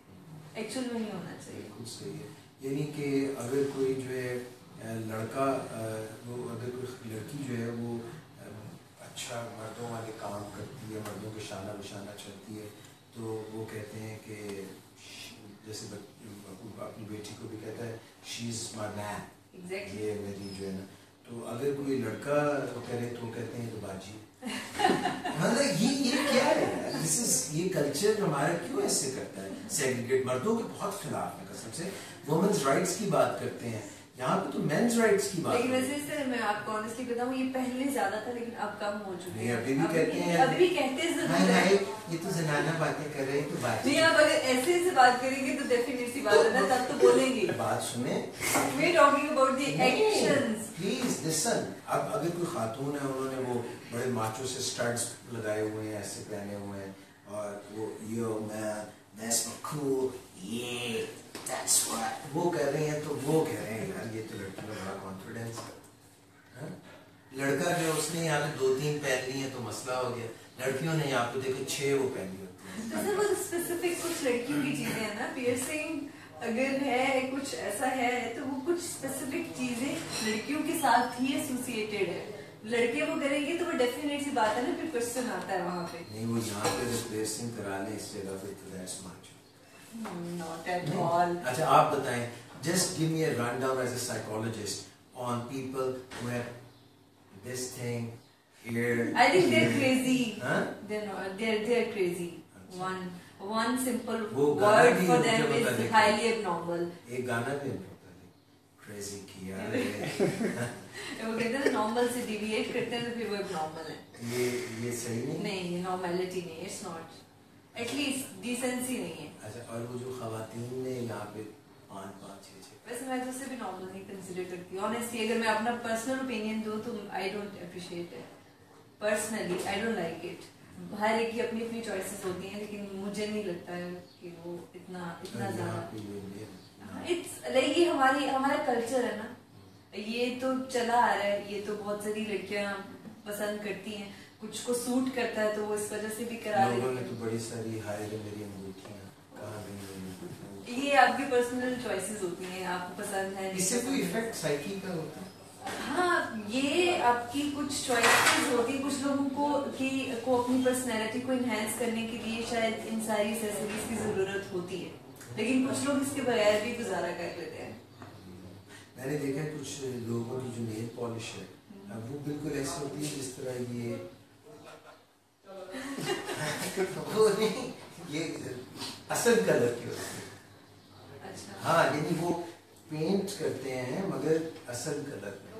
ایکچوئل میں نہیں ہونا چاہیے. بالکل صحیح ہے. یعنی کہ اگر کوئی جو ہے لڑکا وہ اگر کوئی لڑکی جو ہے وہ اچھا مردوں والے کام کرتی ہے, مردوں کے شانہ بشانہ چلتی ہے, تو وہ کہتے ہیں کہ جیسے اپنی بیٹی کو بھی کہتا ہے شی از مائی مین, یہ میری جو ہے نا. تو اگر کوئی لڑکا کرے تو کہتے ہیں تو باجی. مطلب یہ کیا ہے, یہ کلچر ہمارا کیوں ایسے کرتا ہے سیگریگیٹ. مردوں کے بہت خلاف ہے قسم سے. وومنز رائٹس کی بات کرتے ہیں, یہاں پہ تو مینز رائٹس کی بات. لیکن ویسے اس طرح میں آپ کو آنیسٹلی بتاؤں یہ پہلے زیادہ تھا لیکن اب کم ہو چکے ہیں. ابھی بھی کہتے ہیں, ابھی بھی کہتے ہیں ضرور ہے یہ تو زنانہ باتیں کر رہے ہیں تو بات نہیں. آپ اگر ایسے سے بات کریں گے تو ڈیفینیٹ سی بات ہے نا, تب تو بولیں گے. بات سنیں, we are talking about the actions. Please listen. اب اگر کوئی خاتون ہے, انہوں نے وہ بڑے ماچو سے اسٹڈز لگائے ہوئے ہیں, ایسے پہنے ہوئے ہیں, اور وہ you that's cool, yeah, that's what وہ کہہ رہے ہیں, تو وہ کہہ رہے ہیں یار یہ تو لڑکی میں بڑا کانفیڈینس ہے. لڑکا جو اس نے یہاں پہ 2-3 پہن لی ہیں تو مسئلہ ہو گیا. لڑکیوں نے یہاں پہ دیکھو 6 وہ پہن لی ہوتی ہیں. وہ اسپیسیفک کچھ لڑکیوں کی چیزیں ہیں نا, پیئرسنگ اگر ہے کچھ ایسا ہے تو وہ کچھ اسپیسیفک چیزیں لڑکیوں کے ساتھ ہی ایسوسیٹیڈ ہے. لڑکے وہ کریں گے تو وہ ڈیفینیٹ سی بات ہے نا, پھر کوسچن آتا ہے وہاں پہ. نہیں, وہ یہاں پہ ریپلیسنگ کرا لیں اس جگہ پہ تو that's much. Not at all. اچھا آپ بتائیں, just give me a rundown as a psychologist on people who have this thing here. I think they're crazy. Huh? They're crazy. One simple وہ word for them is highly abnormal. ایک گانا بھی ہوتا ہے crazy کیا وہ کہتے ہیں نارمل سے ڈیویٹ کرتے ہیں تو پھر وہ abnormal ہے. یہ صحیح نہیں. نہیں, یہ نارملٹی نہیں, it's not. At least decency نہیں ہے. اچھا, اور وہ جو خواتین نے یہاں پہ 5-5-6 ویسے میں تو اسے بھی نارمل نہیں کنسیڈر کرتی آنیسٹلی. اگر میں اپنا پرسنل اوپینین دوں تو I don't appreciate it personally, I don't like it. ہر ایک کی اپنی اپنی چوائسیز ہوتی ہیں, لیکن مجھے نہیں لگتا ہے کہ وہ اتنا زیادہ. لائک یہ ہمارا کلچر ہے نا, یہ تو چلا آ رہا ہے, یہ تو بہت ساری لڑکیاں پسند کرتی ہیں, کچھ کو سوٹ کرتا ہے تو وہ اس وجہ سے بھی کرا لیتے ہیں. لوگوں نے تو بڑی ساری ہائے میری انگوٹھیاں کہاں گئی. یہ آپ کی پرسنل چوائسیز ہوتی ہیں, آپ کو پسند ہے. اس سے کوئی ایفیکٹ سائیکی کا ہوتا ہے؟ ہاں, یہ آپ کی کچھ چوائسیز ہوتی ہیں. کچھ لوگوں کو اپنی پرسنالٹی کو انہینس کرنے کے لیے شاید ان ساری ایکسیسریز کی ضرورت ہوتی ہے, لیکن کچھ لوگ اس کے بغیر بھی گزارا کر لیتے ہیں. میں نے دیکھا کچھ لوگوں کی جو نیل پالش ہے وہ بالکل ایسی ہوتی ہے جس طرح یہ اصل کلر کی ہوتی ہے. ہاں, یعنی وہ پینٹ کرتے ہیں مگر اصل کلر میں.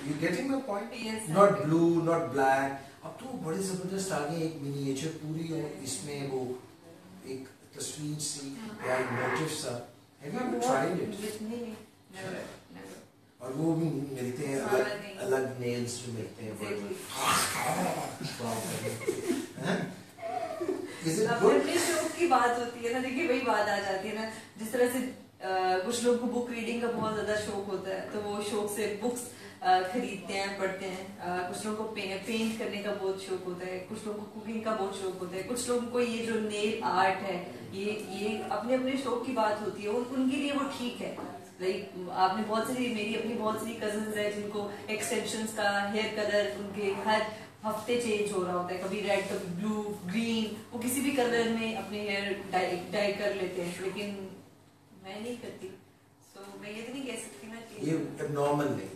You getting my point? Yes. Not blue, not black. اب تو بڑے زبردست آگے ایک منیچر پوری ہے, اس میں وہ ایک تصویر سی یا ایک موٹیو سا. Have you ever tried it? Never. اور وہ بھی ملتے ہیں الگ نیلز جو ملتے ہیں. اپنے شوق کی بات ہوتی ہے نا, دیکھیے وہی بات آ جاتی ہے نا. جس طرح سے کچھ لوگ کو بک ریڈنگ کا بہت زیادہ شوق ہوتا ہے تو وہ شوق سے بکس خریدتے ہیں, پڑھتے ہیں. کچھ لوگوں کو پینٹ کرنے کا بہت شوق ہوتا ہے, کچھ لوگوں کو کوکنگ کا بہت شوق ہوتا ہے, کچھ لوگوں کو یہ جو نیل آرٹ ہے یہ اپنے اپنے شوق کی بات ہوتی ہے, ان کے لیے وہ ٹھیک ہے. لائک آپ نے بہت ساری, میری اپنی بہت ساری کزنز ہیں جن کو ایکسٹینشنز کا ہیئر کلر ان کے ہر ہفتے چینج ہو رہا ہوتا ہے, کبھی ریڈ کبھی بلو گرین, وہ کسی بھی کلر میں اپنے ہیئر ڈائی کر لیتے ہیں, لیکن میں نہیں کرتی. سو میں یہ تو نہیں کہہ سکتی نا کہ یہ اب نارمل نہیں.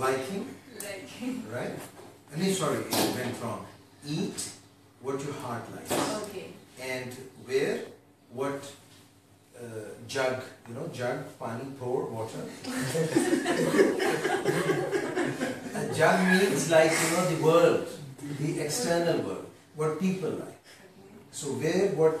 liking, right? No, sorry, it went wrong. Eat what your heart likes. okay, And wear what jug, jug, pani, pour, water. A jug means like, the world, the external world, what people like. So wear what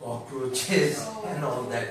cockroaches and all that,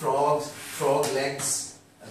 frog legs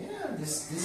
Yeah, this is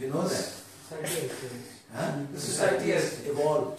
you know that. The society has evolved.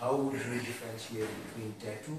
how would you differentiate between tattoo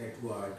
tattoo art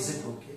Is it okay?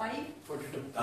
5:42।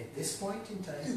At this point in time,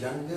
younger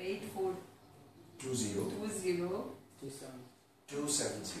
84 20 20 270।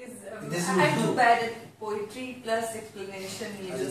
I'm too bad at poetry plus explanation.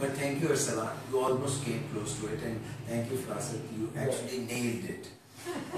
But thank you Arsalan, you almost came close to it and thank you Fasil, you actually nailed it.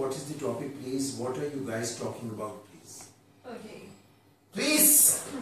what is the topic please, what are you guys talking about please? Okay. Please,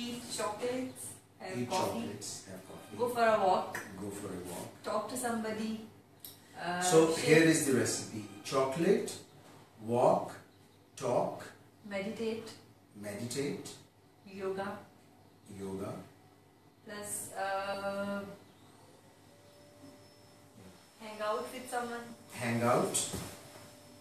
Eat chocolates, have Eat coffee, chocolates, have coffee. go for a walk, Go for a walk. talk to somebody. So share- here is the recipe: chocolate, walk, talk, meditate, meditate, yoga, yoga, plus hang out with someone. hang out.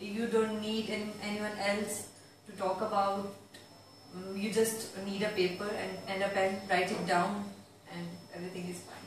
you don't need anyone else to talk about. You just need a paper and a pen, write it down and everything is fine.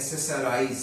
SSRIs,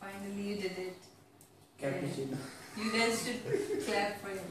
Finally you did it. Cappuccino. You guys should clap for him.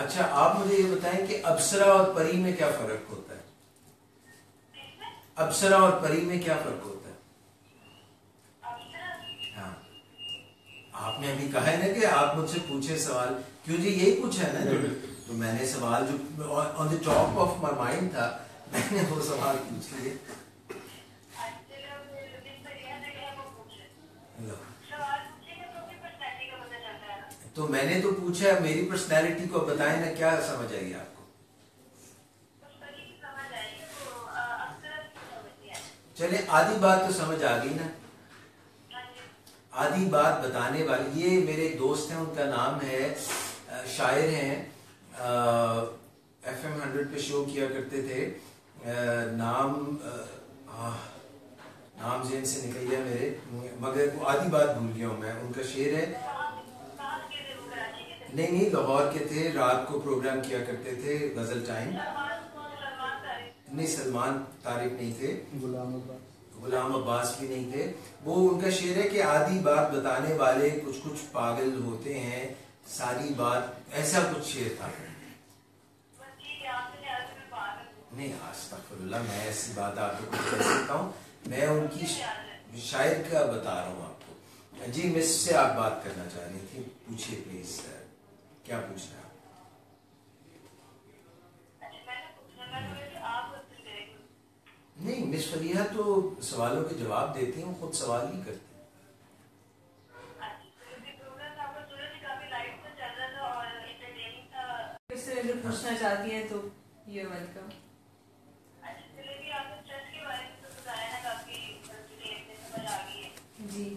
اچھا آپ مجھے یہ بتائیں کہ ابصرہ اور پری میں کیا فرق ہوتا ہے؟ ابصرہ اور پری میں کیا فرق ہوتا ہے؟ ہاں آپ نے ابھی کہا ہے نا کہ آپ مجھ سے پوچھے سوال، کیوں جی یہی پوچھا ہے نا، تو میں نے سوال جو on the top of my mind تھا میں نے وہ سوال پوچھ لیے. تو میں نے تو پوچھا میری پرسنالٹی کو بتائیں نا، کیا سمجھ آئی آپ کو؟ چلے آدھی بات تو سمجھ آ گئی نا. آدھی بات بتانے والی یہ میرے ایک دوست ہیں، ان کا نام ہے، شاعر ہیں، FM 100 پہ شو کیا کرتے تھے، نام ذہن سے نکل گیا میرے، مگر وہ آدھی بات بھول گیا ہوں میں. ان کا شعر ہے، نہیں لاہور کے تھے، رات کو پروگرام کیا کرتے تھے غزل ٹائم. نہیں سلمان طارق نہیں تھے، غلام عباس بھی نہیں تھے. وہ ان کا شعر ہے کہ آدھی بات بتانے والے کچھ پاگل ہوتے ہیں، ساری بات، ایسا کچھ شعر تھا. نہیں استغفر اللہ، میں ایسی بات آپ کو کچھ کہہ سکتا ہوں؟ میں ان کی شاعر کا بتا رہا ہوں آپ کو. جی مس سے آپ بات کرنا چاہ رہی تھی، پوچھیے پلیز، کیا پوچھنا ہے؟ نہیں مس فریحہ تو سوالوں کے جواب دیتی ہوں، خود سوال نہیں کرتی. اگر پوچھنا چاہتی ہیں تو یہ ویلکم. جی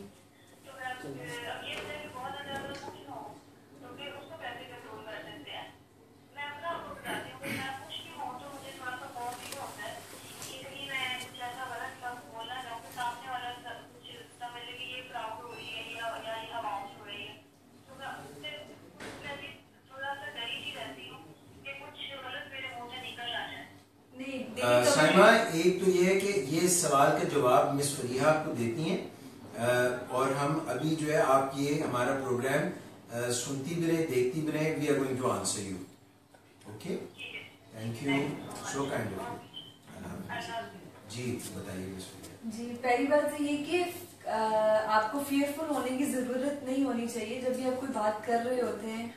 سائمہ، ایک تو یہ ہے کہ یہ سوال کا جواب مس فریحہ آپ کو دیتی ہیں، اور ہم ابھی جو ہے آپ یہ ہمارا پروگرام سنتی بھی رہے، دیکھتی بھی رہے. We are going to answer you. Okay, thank you, so kind of you. جی بتائیے مس فریحہ. جی پہلی بات تو یہ کہ آپ کو فیئرفل ہونے کی ضرورت نہیں ہونی چاہیے جب بھی آپ کوئی بات کر رہے ہوتے ہیں.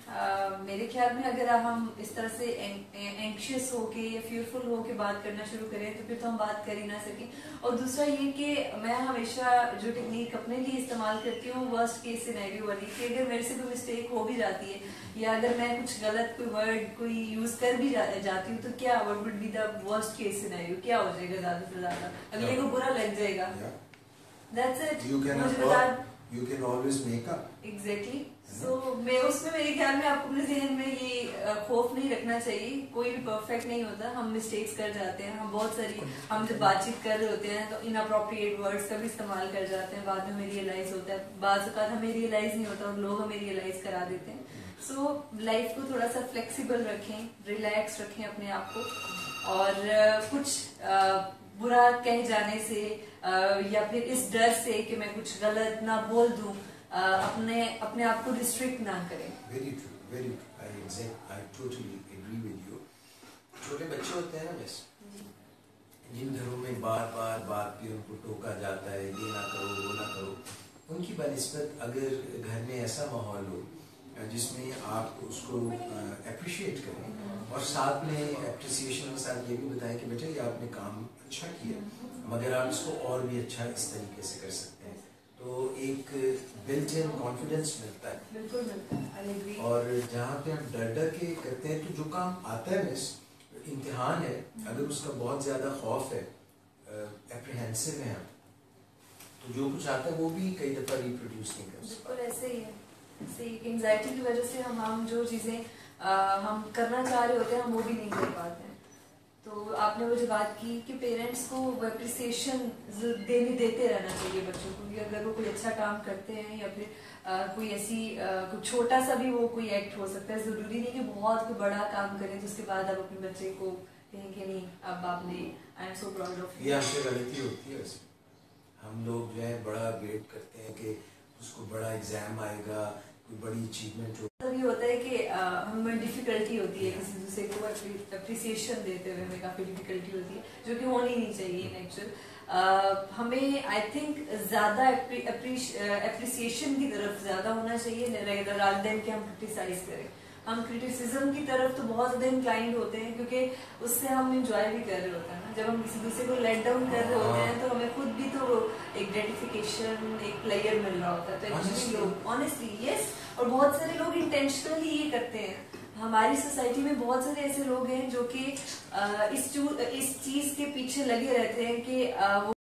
میرے خیال میں اگر ہم اس طرح سے اینکشیس ہو کے یا فیئرفل ہو کے بات کرنا شروع کریں تو پھر تو ہم بات کر ہی نہ سکیں. اور دوسرا یہ کہ میں ہمیشہ جو ٹیکنیک اپنے لیے استعمال کرتی ہوں ورسٹ کیس سینیریو والی، کہ اگر میرے سے کوئی مسٹیک ہو بھی جاتی ہے یا اگر میں کچھ غلط کوئی ورڈ کوئی یوز کر بھی جاتی ہوں تو کیا what would be the worst case scenario, کیا ہو جائے گا زیادہ سے زیادہ، اگلے کو برا لگ جائے گا. That's it. You can always make up. Exactly. So میں اس میں میرے خیال میں آپ کو اپنے ذہن میں یہ خوف نہیں رکھنا چاہیے. کوئی بھی پرفیکٹ نہیں ہوتا، ہم مسٹیکس کر جاتے ہیں. ہم بہت ساری ہم جب بات چیت کر رہے ہوتے ہیں تو اناپروپریٹ ورڈس کا بھی استعمال کر جاتے ہیں. بعد میں ہمیں ریئلائز ہوتا ہے، بعض اوقات ہمیں ریئلائز نہیں ہوتا اور لوگ ہمیں ریئلائز کرا دیتے ہیں. سو لائف کو تھوڑا سا فلیکسیبل رکھیں، ریلیکس رکھیں اپنے آپ کو، اور کچھ برا کہہ جانے سے یا پھر اس ڈر سے کہ میں کچھ غلط نہ بول دوں اپنے آپ کو ریسٹرکٹ نہ کریں. Very true, very true. I totally agree with you. چھوٹے بچے ہوتے ہیں نا بس، جن گھروں میں بار بار بات پہ ان کو ٹوکا جاتا ہے، یہ نہ کرو وہ نہ کرو، ان کی بنسبت اگر گھر میں ایسا ماحول ہو جس میں آپ اس کو اپریشیٹ کریں اور ساتھ میں اپریسیشن کے ساتھ یہ بھی بتائیں کہ بیٹا یہ آپ نے کام اچھا کیا مگر آپ اس کو اور بھی اچھا اس طریقے سے کر سکتے ہیں، تو ایک بلٹ ان کانفیڈنس ملتا ہے. بالکل ملتا ہے. اور جہاں پہ ہم ڈر ڈر کے کرتے ہیں تو جو کام آتا ہے مس امتحان ہے، اگر اس کا بہت زیادہ خوف ہے، اپریہنسو ہے ہم، تو جو کچھ آتا ہے وہ بھی کئی دفعہ ریپروڈیوس نہیں کر سکتے. بالکل ایسے ہی ہے. انگزائٹی کی وجہ سے ہم جو چیزیں ہم کرنا چاہ رہے ہوتے ہیں ہم وہ بھی نہیں کر پاتے ہیں. تو آپ نے وہ جو بات کی کہ پیرنٹس کو اپریسیشن دیتے رہنا چاہیے بچوں کو، کہ اگر وہ کوئی اچھا کام کرتے ہیں یا پھر کوئی ایسی کوئی چھوٹا سا بھی وہ کوئی ایکٹ ہو سکتا ہے، ضروری نہیں کہ بہت کوئی بڑا کام کریں تو اس کے بعد آپ اپنے بچے کو کہیں کہ نہیں اب آپ نے I am so proud of you. یہ ہم سے غلطی ہوتی ہے ویسے، ہم لوگ جو ہے بڑا ویٹ کرتے ہیں کہ اس کو بڑا ایگزام آئے گا کوئی بڑی اچیومنٹ ہو. یہ ہوتا ہے کہ ہمیں ڈیفیکلٹی ہوتی ہے کسی دوسرے کو اپریسیشن دیتے ہوئے, ہمیں کافی ڈیفیکلٹی ہوتی ہے جو کہ ہونی نہیں چاہیے ان ایکچوئل. ہمیں آئی تھنک زیادہ اپریسیشن کی طرف زیادہ ہونا چاہیے رادر دین کہ ہم کرٹیسائز کریں. ہم کرٹیسزم کی طرف تو بہت زیادہ انکلائنڈ ہوتے ہیں کیونکہ اس سے ہم انجوائے بھی کر رہے ہوتے ہیں نا. جب ہم کسی دوسرے کو لیٹ ڈاؤن کر رہے ہوتے ہیں تو ہمیں خود بھی تو ایک گریٹیفیکیشن, ایک پلیئر مل رہا ہوتا ہے. تو ایکچولی لوگ آنیسٹلی یس, اور بہت سارے لوگ انٹینشنلی یہ کرتے ہیں. ہماری سوسائٹی میں بہت سارے ایسے لوگ ہیں جو کہ اس چیز کے پیچھے لگے رہتے ہیں کہ وہ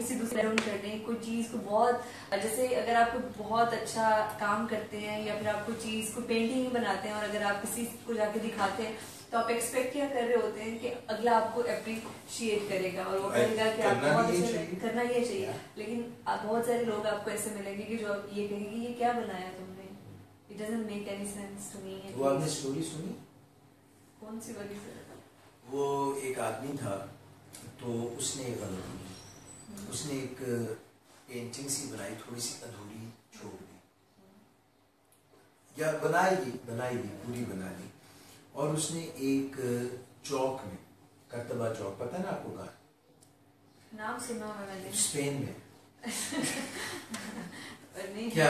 کسی دوسرے ڈاؤن کرنے کوئی چیز کو بہت, جیسے اگر آپ کو بہت اچھا کام کرتے ہیں یا پھر آپ کو چیز کو پینٹنگ بناتے ہیں اور اگر آپ کسی کو جا کے دکھاتے ہیں تو آپ ایکسپیکٹ کیا کر رہے ہوتے ہیں کہ اگلا آپ کو اپریشیٹ کرے گا اور وہ کہے گا کہ آپ بہت اچھا کرنا یہ چاہیے. لیکن بہت سارے لوگ آپ کو ایسے ملیں گے کہ جو آپ یہ کہیں گے یہ کیا بنایا تم نے, it doesn't make any sense to me. وہ آپ نے اسٹوری سنی؟ کون سی والی سر؟ وہ ایک آدمی تھا تو اس نے ایک اس نے ایک پینٹنگ سی بنائی, تھوڑی سی ادھوری چھوڑ دی یا بنائی دی پوری بنا دی. اور اس نے ایک چوک میں, کرتبہ چوک, پتہ ہے نا آپ کو کہاں؟ نام سنا ہے میں نے, اسپین میں. کیا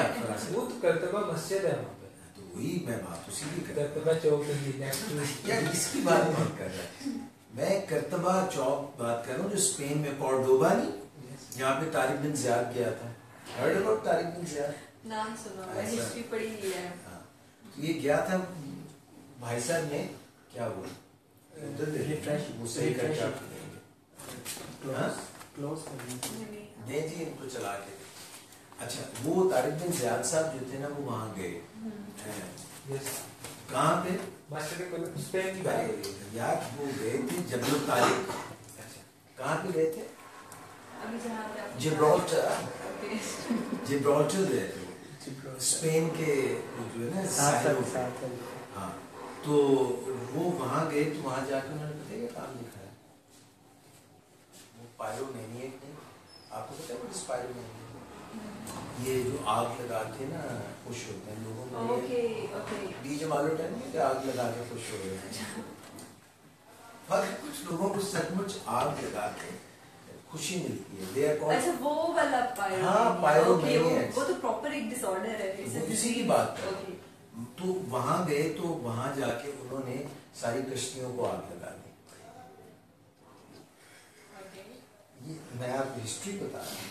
وہ تو کرتبہ مسجد ہے وہاں پہ, تو وہی میں بات اسی کی کر کرتبہ چوک کیا اس کی بات نہیں کر رہا, میں کرتبہ چوک بات کر رہا ہوں جو اسپین میں, کورڈوبا نہیں, جہاں پہ طارق بن زیاد گیا تھا. ہرڈ اباؤٹ طارق بن زیاد؟ نام سنا ہے, ہسٹری پڑھی ہوئی ہے. یہ گیا تھا بھائی صاحب نے, کیا وہ صحیح کر کے آپ دیں جی ان کو چلا کے. اچھا, وہ طارق بن زیاد صاحب جو تھے نا وہ وہاں گئے. کہاں پہ؟ یار وہ گئے تھے جبل الطارق. کہاں پہ گئے تھے؟ جبرالٹر گئے تھے, اسپین کے جو ہے نا. ہاں, تو وہ وہاں گئے تو وہاں جا کے انہوں نے پتہ یہ کام دکھایا. وہ پائرو مینیک نہیں, آپ کو پتہ ہے وہ پائرو مینیک, یہ جو آگ لگا کے نا خوش ہوتے ہیں لوگوں کو, ڈی جے والوں ٹائم نہیں کہ آگ لگا کے خوش ہو رہے ہیں, پر کچھ لوگوں کو سچ مچ آگ لگا کے خوشی ملتی ہے. اچھا وہ والا پائرو, ہاں پائرو مینیک, وہ تو پراپر ایک ڈس آرڈر ہے, اسی کی بات ہے. تو وہاں گئے تو وہاں جا کے انہوں نے ساری کشتیوں کو آگ لگا دی. یہ میں آپ کو ہسٹری بتا رہا ہوں,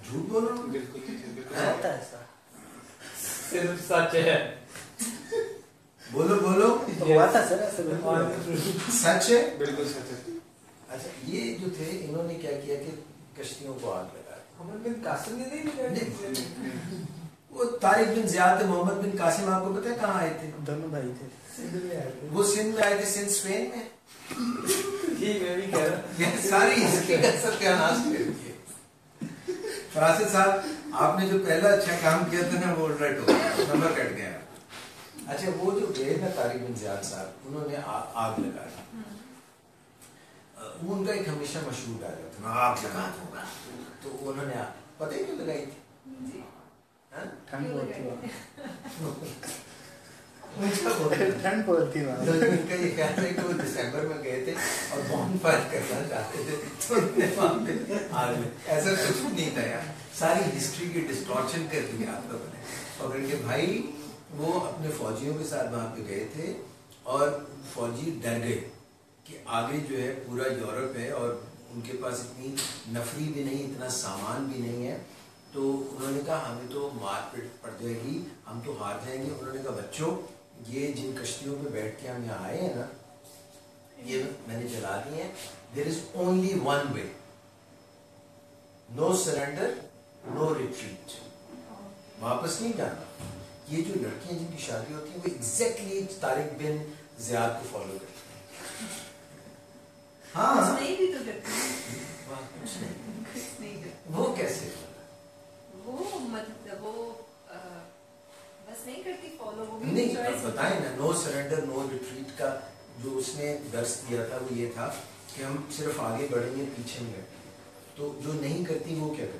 جھوٹ بول رہا ہوں؟ بالکل صرف سچ ہے. بولو ہوا تھا سر, سچ ہے, بالکل سچ ہے. اچھا, یہ جو تھے انہوں نے کیا کیا کہ کشتیوں کو آگ لگا دی. محمد بن قاسم نے نہیں, وہ طارق بن زیاد, محمد بن قاسم آپ کو پتہ ہے کہاں آئے تھے؟ دونوں بھائی تھے. وہ سندھ میں آئے تھے, سندھ اسپین میں. میں بھی کہہ رہا ساری ہسٹری کا ستیاناش کر دیے. فراسد صاحب آپ نے جو پہلا اچھا کام کیا تھا نا وہ الرٹ ہو گیا, نمبر کٹ گیا. اچھا, وہ جو گئے نا طارق بن زیاد صاحب, انہوں نے آگ لگائی. وہ ان کا ایک ہمیشہ مشہور ڈائلاگ تھا, آگ لگا ہوگا. تو انہوں نے پتہ ہی کیوں لگائی تھی؟ ٹھنڈ بولتی ٹھنڈ بولتی ان کا یہ خیال ہے کہ وہ دسمبر میں گئے تھے اور بون فائر کرنا چاہتے تھے, تو انہوں نے وہاں پہ آگ لگائی. ایسا کچھ بھی نہیں تھا یار, ساری ہسٹری کی ڈسٹورشن کر دی آپ لوگوں نے. اور ان کے بھائی وہ اپنے فوجیوں کے ساتھ وہاں پہ گئے تھے اور فوجی ڈر گئے کہ آگے جو ہے پورا یورپ ہے اور ان کے پاس اتنی نفری بھی نہیں, اتنا سامان بھی نہیں ہے. تو انہوں نے کہا ہمیں تو مار پیٹ پڑ جائے گی, ہم تو ہار جائیں گے. انہوں نے کہا بچوں, یہ جن کشتیوں پہ بیٹھ کے ہم یہاں آئے ہیں نا, یہ میں نے چلا دی ہیں. There is only one way, no surrender no retreat, واپس نہیں جانا. یہ جو لڑکیاں جن کی شادی ہوتی ہیں وہ ایگزیکٹلی طارق بن زیاد کو فالو کرتی ہیں. ہاں وہ کیسے, وہ مطلب وہ بس نہیں کرتی فالو, وہ بھی نہیں بتائیں نا. نو سرنڈر نو ریٹریٹ کا جو اس نے درس دیا تھا وہ یہ تھا کہ ہم صرف آگے بڑھیں گے, پیچھے نہیں ہٹیں. تو جو نہیں کرتی وہ کیا کرتی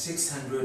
600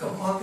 Come on,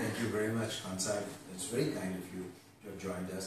Thank you very much, Khan Sahib. It's very kind of you to have joined us.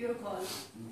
Your call.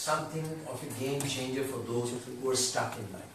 something of a game changer for those who are stuck in life.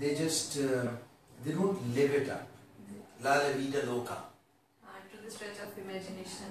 They just they don't live it up. La vida loca. To the stretch of imagination,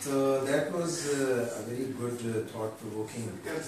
So that was a very good thought provoking.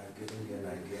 I've given you an idea.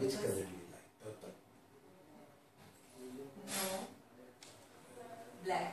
Which color do you like? Purple? No. Black.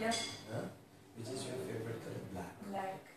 Yeah. Huh? Which is your favorite color? Black. Black.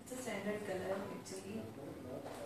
It's a standard color actually.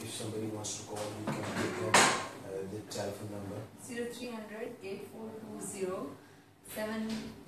if somebody wants to call, you can give them the telephone number. 0300 8420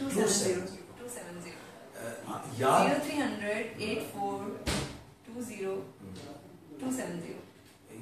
270. 270. 0300 8420 270.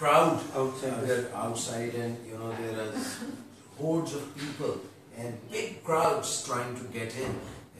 crowd outside, and you know there are hordes of people and big crowds trying to get in.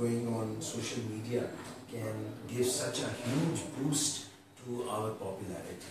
going on social media can give such a huge boost to our popularity.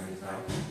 right now,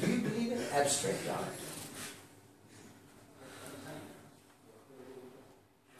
do you believe in abstract art?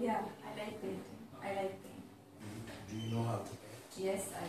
Yeah, I like painting. I like painting. Do you know how to paint? Yes, I.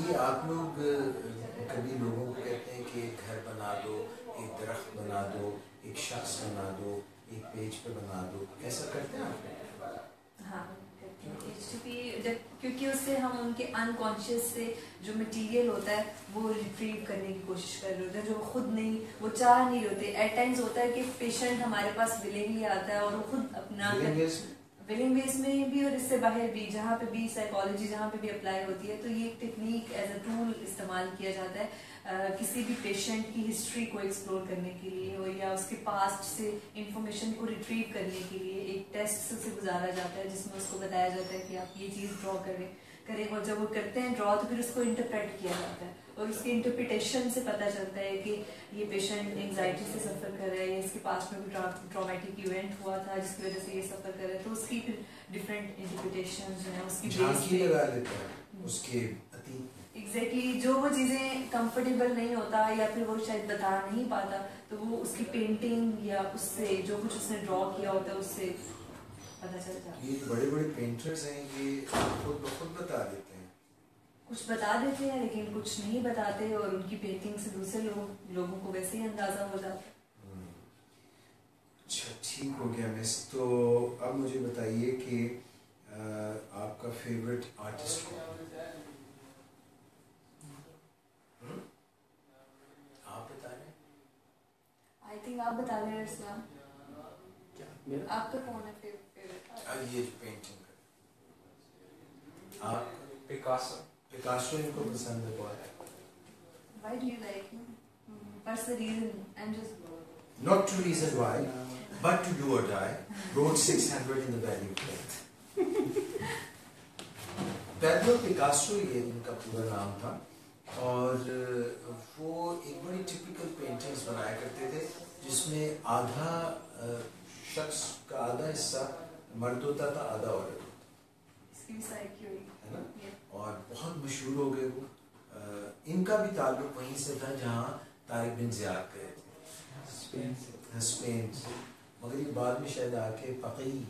یہ آپ لوگ کبھی لوگوں کو کہتے ہیں کہ ایک گھر بنا دو، ایک درخت بنا دو، ایک شخص بنا دو، ایک پیج پہ بنا دو، ایسا کرتے ہیں آپ؟ ہاں کیونکہ اس سے ہم ان کے انکانشیس سے جو مٹیریل ہوتا ہے وہ ریٹریو کرنے کی کوشش کر رہے ہوتے ہیں، جو خود نہیں وہ چاہ نہیں ہوتے. ایٹ ٹائمز ہوتا ہے کہ پیشنٹ ہمارے پاس ولنگلی آتا ہے اور وہ خود اپنا ولنگ بیس میں بھی اور اس سے باہر بھی جہاں پہ بھی سائیکالوجی جہاں پہ بھی اپلائی ہوتی ہے تو یہ ایک ٹیکنیک ایز اے ٹول استعمال کیا جاتا ہے کسی بھی پیشنٹ کی ہسٹری کو ایکسپلور کرنے کے لیے اور یا اس کے پاسٹ سے انفارمیشن کو ریٹریو کرنے کے لیے ایک ٹیسٹ سے گزارا جاتا ہے جس میں اس کو بتایا جاتا ہے کہ آپ یہ چیز ڈرا کریں اور جب وہ کرتے ہیں ڈرا تو پھر اس کو انٹرپریٹ کیا جاتا ہے اور اس کی انٹرپریٹیشن سے پتہ چلتا ہے کہ یہ پیشنٹ انگزائٹی سے سفر کر رہا ہے یا اس کے پاس میں کوئی ٹرامیٹک ایونٹ ہوا تھا جس کی وجہ سے یہ سفر کر رہا ہے تو اس کی پھر ڈفرینٹ انٹرپریٹیشن جو ہیں اس کی جھانکی لگا دیتا ہے اس کے ایگزیکٹلی جو وہ چیزیں کمفرٹیبل نہیں ہوتا یا پھر وہ شاید بتا نہیں پاتا تو وہ اس کی پینٹنگ یا اس سے جو کچھ اس نے ڈرا کیا ہوتا ہے اس سے پتہ چل جاتا ہے. یہ بڑے بڑے پینٹرز ہیں یہ خود بخود بتا دیتے ہیں، کچھ بتا دیتے ہیں لیکن کچھ نہیں بتاتے اور ان کی پینٹنگ سے دوسرے لوگوں کو ویسے ہی اندازہ ہو جاتا ہے. اچھا ٹھیک ہو گیا مس. تو اب مجھے بتائیے کہ آپ کا فیوریٹ آرٹسٹ کون ہے؟ آپ بتا رہے ہیں؟ آئی تھنک آپ بتا رہے ہیں اسلام آپ کا کون ہے فیوریٹ؟ یہ پینٹنگ آپ پکاسو ان کو پسند ہے بہت. Why do you like him? What's the reason? I'm just not to reason why but to do or die. Wrote 600 in the Valley of Death. Pablo Picasso یہ ان کا پورا نام تھا اور وہ ایک بڑی ٹپیکل پینٹنگز بنایا کرتے تھے جس میں آدھا شخص کا آدھا حصہ مرد ہوتا تھا آدھا عورت ہوتا ہے نا. اور بہت مشہور ہو گئے وہ. ان کا بھی تعلق وہیں سے تھا جہاں طارق بن زیاد گئے تھے اسپین سے، مگر یہ بعد میں شاید آ کے فقی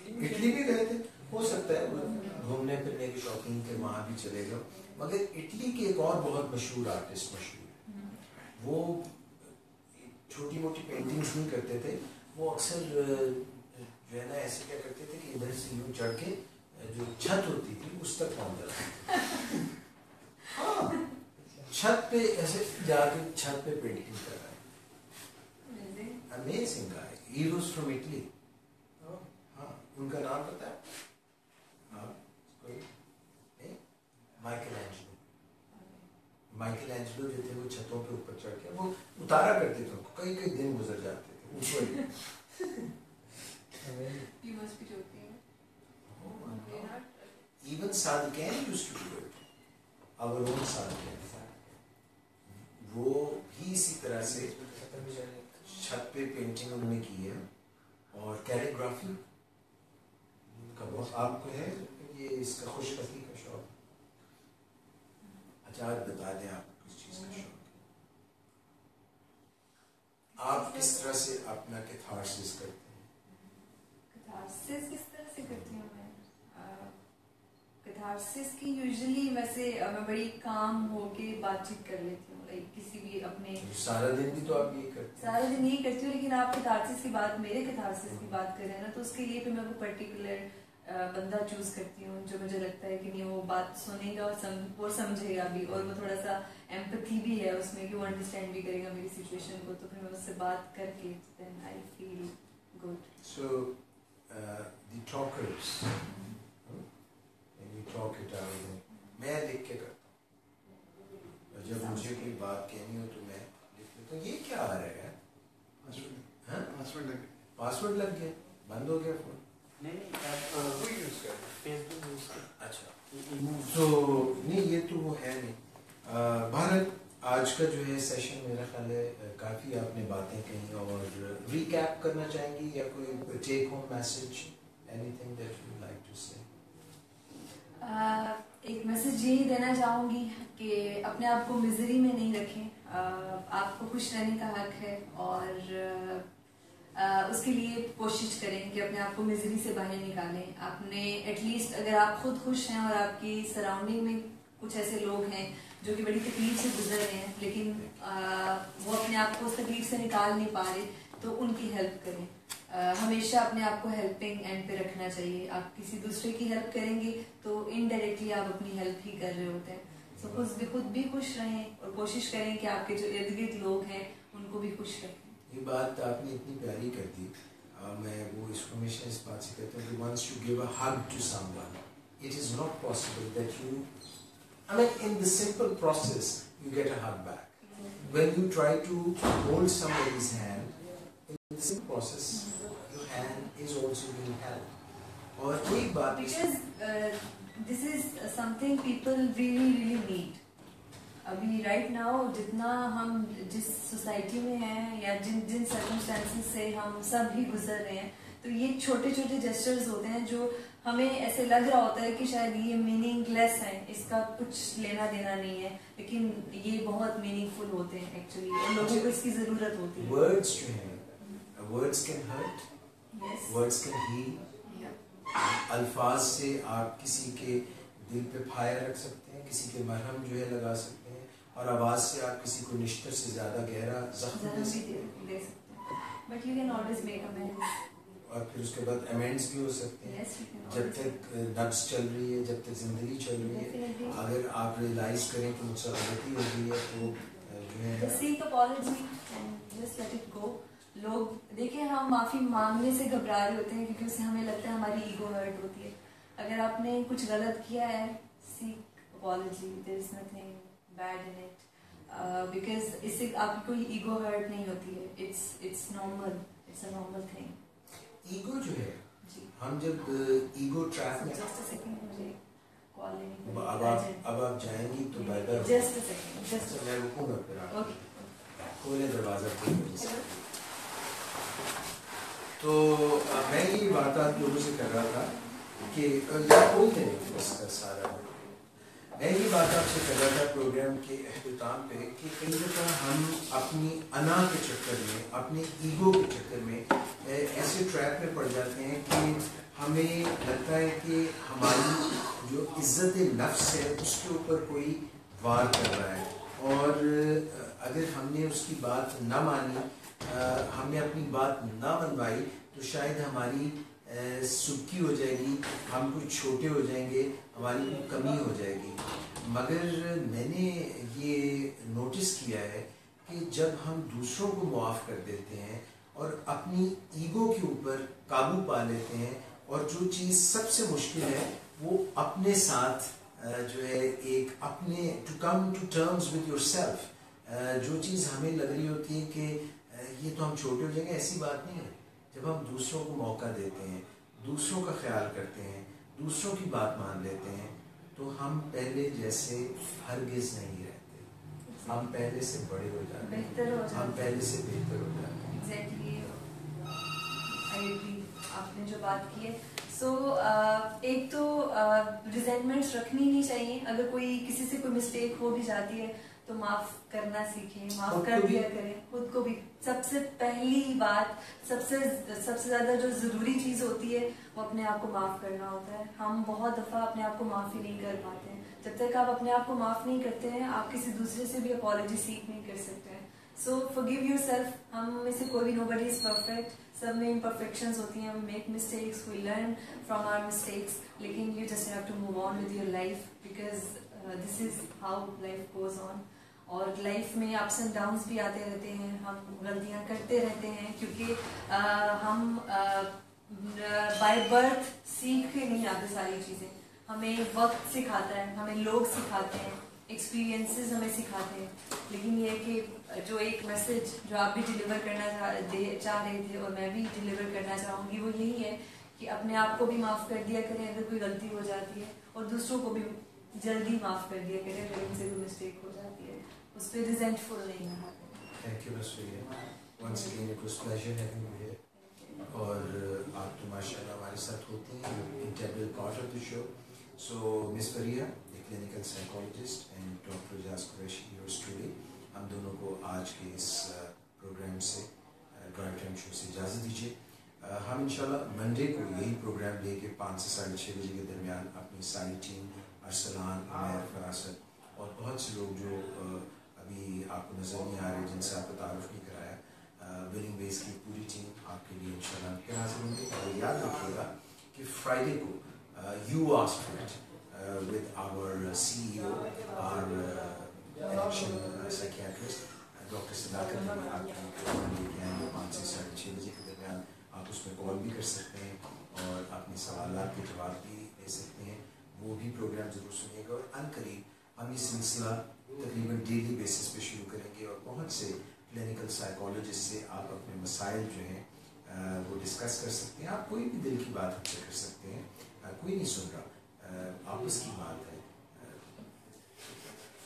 اٹلی بھی گئے تھے. ہو سکتا ہے گھومنے پھرنے کے شوقین تھے وہاں بھی چلے گئے. مگر اٹلی کے ایک اور بہت مشہور آرٹسٹ مشہور ہے، وہ چھوٹی موٹی پینٹنگز نہیں کرتے تھے، وہ اکثر جو ہے نا ایسے کیا کرتے تھے کہ ادھر سے یوں چڑھ کے جو چھت ہوتی تھی اس تک پہنچ جاتے ہاں چھت پہ ایسے جا کے چھت پہ پینٹنگ کر رہا ہے. Amazing guy. He was from Italy. ہاں ان کا نام پتا ہے؟ ہاں مائیکل اینجلو جو تھے وہ چھتوں پہ اوپر چڑھ کے وہ اتارا کرتے تھے، کئی کئی دن گزر جاتے تھے اوپر. Even Sadhguru used to do it. Our own Sadhguru. وہ بھی اسی طرح سے چھت پہ پینٹنگ انہوں نے کی ہے اور کیلیگرافی کا بہت. آپ کو ہے یہ اس کا خوش فہمی کا شوق؟ اچھا آپ بتا دیں آپ کو کس چیز کا شوق ہے؟ آپ کس طرح سے اپنا کیتھارسس کرتے ہیں؟ کیتھارسس کس طرح سے کرتی ہوں میں؟ کیتھارسس کی یوزلی ویسے میں بڑی کام ہو کے بات چیت کر لیتی ہوں، کسی بھی اپنے سارا دن بھی تو آپ یہ کرتے ہیں؟ سارا دن یہی کرتی ہوں، لیکن آپ کیتھارسس کی بات میرے کیتھارسس کی بات کر رہے ہیں نا تو اس کے لیے پھر میں کوئی پرٹیکولر بندہ چوز کرتی ہوں جو مجھے لگتا ہے کہ نہیں وہ بات سنے گا اور وہ سمجھے گا بھی اور وہ تھوڑا سا ایمپتھی بھی ہے اس میں کہ وہ انڈرسٹینڈ بھی کرے گا میری سچویشن کو، تو پھر میں اس سے بات کر کے then I feel good. So the talkers when you talk it out، میں لکھ کے کرتا ہوں جب مجھے کوئی بات کہنی ہو تو میں لکھ لیتا ہوں. یہ کیا آ رہا ہے؟ پاسورڈ لگ گیا، بند ہو گیا فون. اچھا تو نہیں یہ تو وہ ہے نہیں. بھارت آج کا جو ہے سیشن میرا خیال ہے کافی آپ نے باتیں کہیں اور ریکیپ کرنا چاہیں گی یا کوئی take home message anything that you like to say? ایک میسج یہی دینا چاہوں گی کہ اپنے آپ کو مزری میں نہیں رکھیں. آپ کو خوش رہنے کا حق ہے اور اس کے لیے کوشش کریں کہ اپنے آپ کو مزری سے باہر نکالیں. آپ نے ایٹ لیسٹ اگر آپ خود خوش ہیں اور آپ کی سراؤنڈنگ میں کچھ ایسے لوگ ہیں جو کہ بڑی تکلیف سے گزر رہے ہیں لیکن وہ اپنے آپ کو اس تکلیف سے نکال نہیں پا رہے, تو ان کی ہیلپ کریں. ہمیشہ اپنے آپ کو ہیلپنگ اینڈ پہ رکھنا چاہیے. آپ کسی دوسرے کی ہیلپ کریں گے تو انڈائریکٹلی آپ اپنی ہیلپ ہی کر رہے ہوتے ہیں. سو خود بھی خوش رہیں اور کوشش کریں کہ آپ کے جو ارد گرد لوگ ہیں ان کو بھی خوش رکھیں. یہ بات آپ نے اتنی پیاری کر دی. میں وہ اس کو ہمیشہ اس بات سے کہتا ہوں کہ once you give a hug to someone, it is not possible that you, I mean, in the simple process, you get a hug back. When you try to hold somebody's hand, in the simple process, your hand is also being held. اور ایک بات Because this is something people really need. ابھی رائٹ ناؤ جتنا ہم جس سوسائٹی میں ہیں یا جن سرکمسٹانسز سے ہم سب بھی گزر رہے ہیں, تو یہ چھوٹے چھوٹے جسچرز ہوتے ہیں جو ہمیں ایسے لگ رہا ہوتا ہے کہ شاید یہ میننگ لیس ہے, اس کا کچھ لینا دینا نہیں ہے, لیکن یہ بہت میننگ فل ہوتے ہیں ایکچولی, اور لوگوں کو اس کی ضرورت ہوتی ہے. ورڈز جو ہیں, words can hurt, words can heal. الفاظ سے آپ کسی کے دل پہ پھایا رکھ سکتے ہیں, کسی کے مرہم جو ہے لگا سکتے ہیں, اور آواز سے آپ کسی کو نشتر سے زیادہ گہرا زخم دے سکتے ہیں. But you can always make amends. اور پھر اس کے بعد امینڈس بھی ہو سکتے ہیں. جب تک نبض چل رہی ہے, جب تک زندگی چل رہی ہے, اگر آپ ریئلائز کریں کہ مجھ سے غلطی ہو گئی ہے تو جو ہے seek apology and just let it go. لوگ دیکھیں ہم معافی مانگنے سے گھبرا رہے ہوتے ہیں کیونکہ اس سے ہمیں لگتا ہے ہماری ایگو ہرٹ ہوتی ہے. اگر آپ نے کچھ غلط کیا ہے, seek apology, there is nothing bad in it. Because اس سے آپ کی کوئی ایگو ہرٹ نہیں ہوتی ہے. It's normal, it's a normal thing. Ego جو ہے, ہم جب ایگو ٹریپ میں, Just a second, مجھے کال لینی پڑی. اب آپ جائیں گی تو better. Just a second, just میں رکوں گا پھر آپ کھولیں دروازہ. تو میں یہ بات آپ لوگوں سے کر رہا تھا کہ کھولتے ہیں سارا. میں یہ بات آپ سے کر رہا تھا پروگرام کے اختتام پہ کہ کئی دفعہ ہم اپنی انا کے چکر میں, اپنے ایگو کے چکر میں ایسے ٹریپ میں پڑ جاتے ہیں کہ ہمیں لگتا ہے کہ ہماری جو عزت نفس ہے اس کے اوپر کوئی وار کر رہا ہے, اور اگر ہم نے اس کی بات نہ مانی, ہم نے اپنی بات نہ منوائی, تو شاید ہماری سبکی ہو جائے گی, ہم کچھ چھوٹے ہو جائیں گے, ہماری کوئی کمی ہو جائے گی. مگر میں نے یہ نوٹس کیا ہے کہ جب ہم دوسروں کو معاف کر دیتے ہیں اور اپنی ایگو کے اوپر قابو پا لیتے ہیں, اور جو چیز سب سے مشکل ہے وہ اپنے ساتھ جو ہے ایک اپنے to come to terms with yourself, جو چیز ہمیں لگ رہی ہوتی ہے کہ یہ تو ہم چھوٹے ہو جائیں گے, ایسی بات نہیں ہے. جب ہم دوسروں کو موقع دیتے ہیں, دوسروں کا خیال کرتے ہیں, دوسروں کی بات مان لیتے ہیں, تو ہم پہلے جیسے ہرگز نہیں رہتے. ہم پہلے سے بڑے ہو جاتے ہیں, ہم پہلے سے بہتر ہو جاتے ہیں. ایگزیکٹلی, آپ نے جو بات کی ہے. سو ایک تو ریزینٹمنٹس رکھنی نہیں چاہیے. اگر کوئی کسی سے کوئی مسٹیک ہو بھی جاتی ہے تو معاف کرنا سیکھیں, معاف کر دیا کریں. خود کو بھی سب سے پہلی بات, سب سے زیادہ جو ضروری چیز ہوتی ہے وہ اپنے آپ کو معاف کرنا ہوتا ہے. ہم بہت دفعہ اپنے آپ کو معاف ہی نہیں کر پاتے ہیں. جب تک آپ اپنے آپ کو معاف نہیں کرتے ہیں, آپ کسی دوسرے سے بھی اپالوجی سیکھ نہیں کر سکتے ہیں. سو forgive yourself. ہم میں سے کوئی بھی nobody is perfect. سب میں imperfections ہوتی ہیں, we make mistakes, we learn from our mistakes. لیکن you just have to move on with your life because this is how life goes on. اور لائف میں اپس اینڈ ڈاؤنس بھی آتے رہتے ہیں, ہم غلطیاں کرتے رہتے ہیں کیونکہ ہم بائی برتھ سیکھ کے نہیں آتے ساری چیزیں. ہمیں وقت سکھاتا ہے, ہمیں لوگ سکھاتے ہیں, ایکسپیرینسز ہمیں سکھاتے ہیں. لیکن یہ کہ جو ایک میسج جو آپ بھی ڈیلیور کرنا چاہ رہے تھے اور میں بھی ڈیلیور کرنا چاہوں گی, وہ یہی ہے کہ اپنے آپ کو بھی معاف کر دیا کریں اگر کوئی غلطی ہو جاتی ہے, اور دوسروں کو بھی جلدی معاف کر دیا کریں اگر ان سے کوئی مسٹیک ہو جاتی ہے. اس پہ ریزنٹفل نہیں رہا. تھینک یو رسویہ, once again it was pleasure having you here. اور آپ تو ماشاء اللہ ہمارے ساتھ ہوتی ہیں, integral part of the show. So miss Fariha, the clinical psychologist, and doctor Ejaz Qureshi, yours truly, ہم دونوں کو آج کے اس پروگرام سے ڈرائیو ٹائم شو سے اجازت دیجیے. ہم انشاءاللہ منڈے کو یہی پروگرام لے کے 5 سے 6:30 بجے کے درمیان اپنی ساری ٹیم ارسلان، عمیر، فراست اور بہت سے لوگ جو ابھی آپ کو نظر نہیں آ رہے، جن سے آپ کو تعارف نہیں کرایا، ولنگ ویز کی پوری ٹیم آپ کے لیے انشاءاللہ ہم کے حاضر ہوں گے. اور یاد رکھیے گا کہ فرائیڈے کو you ask for it with our CEO اور addiction psychiatrist doctor Sadaqat Ali آپ کی پروگرام لے کے آئیں گے 5 سے 6:30 بجے کے درمیان. آپ اس میں کال بھی کر سکتے ہیں اور اپنے سوالات کے جواب بھی دے سکتے ہیں. وہ بھی پروگرام ضرور سنیے گا. اور ان قریب ہم یہ سلسلہ تقریباً ڈیلی بیسس پہ شروع کریں گے اور بہت سے کلینکل سائیکالوجسٹ سے آپ اپنے مسائل جو ہیں وہ ڈسکس کر سکتے ہیں. آپ کوئی بھی دل کی بات ہم سے کر سکتے ہیں، کوئی نہیں سن رہا، آپس کی بات ہے.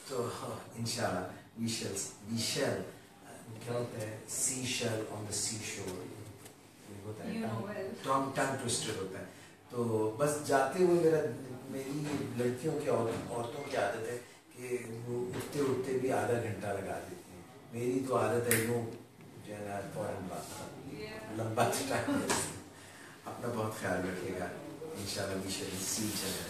تو انشاءاللہ we shall کیا ہوتا ہے سی شیل آن دا سی شور ہوتا ہے، ٹنگ ٹوسٹر ہوتا ہے. تو بس جاتے ہوئے میری لڑکیوں کی عورتوں کی عادت ہے کہ وہ اٹھتے اٹھتے بھی آدھا گھنٹہ لگا دیتی ہیں. میری تو عادت ہے یوں جو ہے نا فوراً بات لمبا ٹائم. اپنا بہت خیال رکھیے گا. انشاءاللہ we shall see each other.